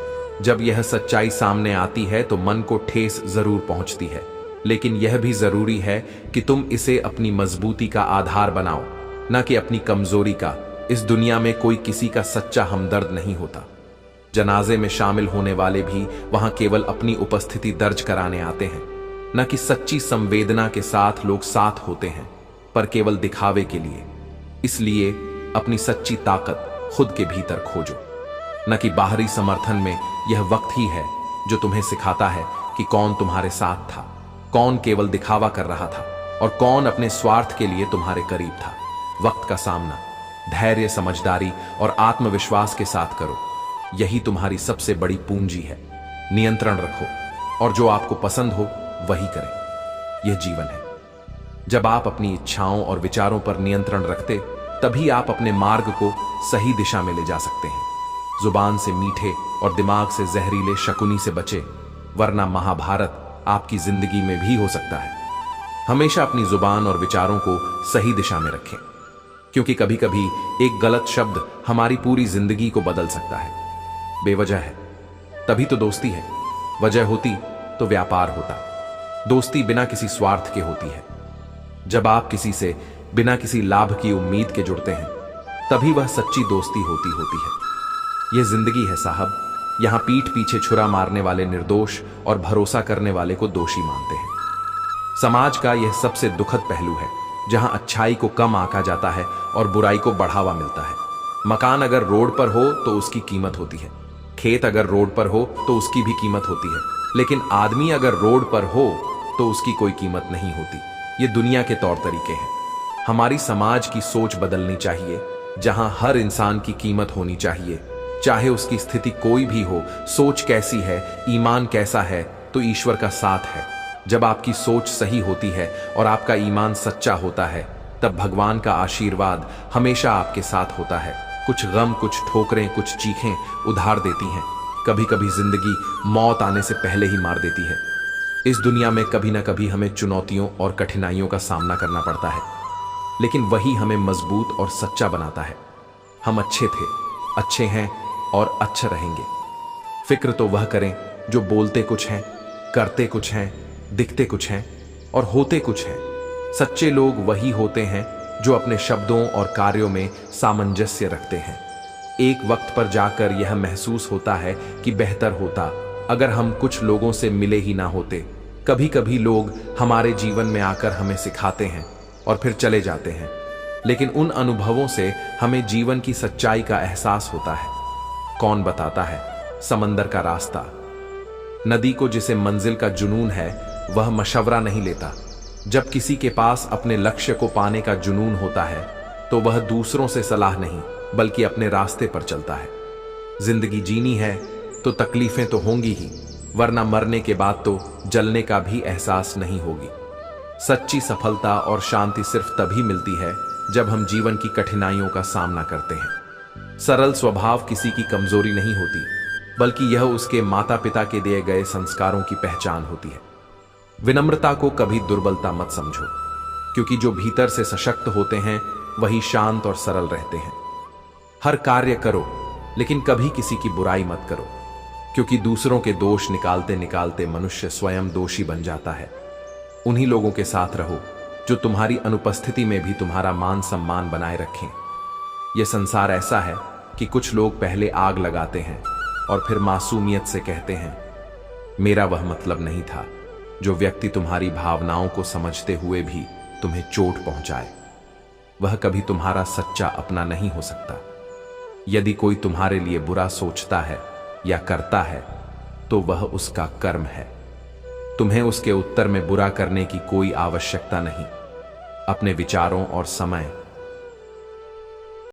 जब यह सच्चाई सामने आती है तो मन को ठेस जरूर पहुंचती है, लेकिन यह भी जरूरी है कि तुम इसे अपनी मजबूती का आधार बनाओ, न कि अपनी कमजोरी का। इस दुनिया में कोई किसी का सच्चा हमदर्द नहीं होता। जनाजे में शामिल होने वाले भी वहां केवल अपनी उपस्थिति दर्ज कराने आते हैं, न कि सच्ची संवेदना के साथ लोग साथ होते हैं, पर केवल दिखावे के लिए। इसलिए अपनी सच्ची ताकत खुद के भीतर खोजो, न कि बाहरी समर्थन में। यह वक्त ही है जो तुम्हें सिखाता है कि कौन तुम्हारे साथ था, कौन केवल दिखावा कर रहा था और कौन अपने स्वार्थ के लिए तुम्हारे करीब था। वक्त का सामना धैर्य, समझदारी और आत्मविश्वास के साथ करो। यही तुम्हारी सबसे बड़ी पूंजी है। नियंत्रण रखो और जो आपको पसंद हो वही करें। यह जीवन है। जब आप अपनी इच्छाओं और विचारों पर नियंत्रण रखते तभी आप अपने मार्ग को सही दिशा में ले जा सकते हैं। जुबान से मीठे और दिमाग से जहरीले शकुनी से बचे, वरना महाभारत आपकी जिंदगी में भी हो सकता है। हमेशा अपनी जुबान और विचारों को सही दिशा में रखें, क्योंकि कभी कभी एक गलत शब्द हमारी पूरी जिंदगी को बदल सकता है। बेवजह है तभी तो दोस्ती है, वजह होती तो व्यापार होता। दोस्ती बिना किसी स्वार्थ के होती है। जब आप किसी से बिना किसी लाभ की उम्मीद के जुड़ते हैं तभी वह सच्ची दोस्ती होती है। यह जिंदगी है साहब। यहां पीठ पीछे छुरा मारने वाले निर्दोष और भरोसा करने वाले को दोषी मानते हैं। समाज का यह सबसे दुखद पहलू है, जहां अच्छाई को कम आंका जाता है और बुराई को बढ़ावा मिलता है। मकान अगर रोड पर हो तो उसकी कीमत होती है, खेत अगर रोड पर हो तो उसकी भी कीमत होती है, लेकिन आदमी अगर रोड पर हो तो उसकी कोई कीमत नहीं होती। ये दुनिया के तौर तरीके हैं। हमारी समाज की सोच बदलनी चाहिए, जहां हर इंसान की कीमत होनी चाहिए, चाहे उसकी स्थिति कोई भी हो। सोच कैसी है, ईमान कैसा है, तो ईश्वर का साथ है। जब आपकी सोच सही होती है और आपका ईमान सच्चा होता है, तब भगवान का आशीर्वाद हमेशा आपके साथ होता है। कुछ गम, कुछ ठोकरें, कुछ चीखें उधार देती हैं। कभी कभी जिंदगी मौत आने से पहले ही मार देती है। इस दुनिया में कभी ना कभी हमें चुनौतियों और कठिनाइयों का सामना करना पड़ता है, लेकिन वही हमें मजबूत और सच्चा बनाता है। हम अच्छे थे, अच्छे हैं और अच्छे रहेंगे। फिक्र तो वह करें जो बोलते कुछ हैं, करते कुछ हैं, दिखते कुछ हैं और होते कुछ हैं। सच्चे लोग वही होते हैं जो अपने शब्दों और कार्यों में सामंजस्य रखते हैं। एक वक्त पर जाकर यह महसूस होता है कि बेहतर होता अगर हम कुछ लोगों से मिले ही ना होते। कभी कभी लोग हमारे जीवन में आकर हमें सिखाते हैं और फिर चले जाते हैं, लेकिन उन अनुभवों से हमें जीवन की सच्चाई का एहसास होता है। कौन बताता है समंदर का रास्ता? नदी को जिसे मंजिल का जुनून है वह मशवरा नहीं लेता। जब किसी के पास अपने लक्ष्य को पाने का जुनून होता है तो वह दूसरों से सलाह नहीं बल्कि अपने रास्ते पर चलता है। जिंदगी जीनी है तो तकलीफें तो होंगी ही, वरना मरने के बाद तो जलने का भी एहसास नहीं होगी। सच्ची सफलता और शांति सिर्फ तभी मिलती है जब हम जीवन की कठिनाइयों का सामना करते हैं। सरल स्वभाव किसी की कमजोरी नहीं होती, बल्कि यह उसके माता पिता के दिए गए संस्कारों की पहचान होती है। विनम्रता को कभी दुर्बलता मत समझो, क्योंकि जो भीतर से सशक्त होते हैं वही शांत और सरल रहते हैं। हर कार्य करो, लेकिन कभी किसी की बुराई मत करो, क्योंकि दूसरों के दोष निकालते निकालते मनुष्य स्वयं दोषी बन जाता है। उन्हीं लोगों के साथ रहो जो तुम्हारी अनुपस्थिति में भी तुम्हारा मान सम्मान बनाए रखें। यह संसार ऐसा है कि कुछ लोग पहले आग लगाते हैं और फिर मासूमियत से कहते हैं मेरा वह मतलब नहीं था। जो व्यक्ति तुम्हारी भावनाओं को समझते हुए भी तुम्हें चोट पहुंचाए, वह कभी तुम्हारा सच्चा अपना नहीं हो सकता। यदि कोई तुम्हारे लिए बुरा सोचता है या करता है तो वह उसका कर्म है। तुम्हें उसके उत्तर में बुरा करने की कोई आवश्यकता नहीं। अपने विचारों और समय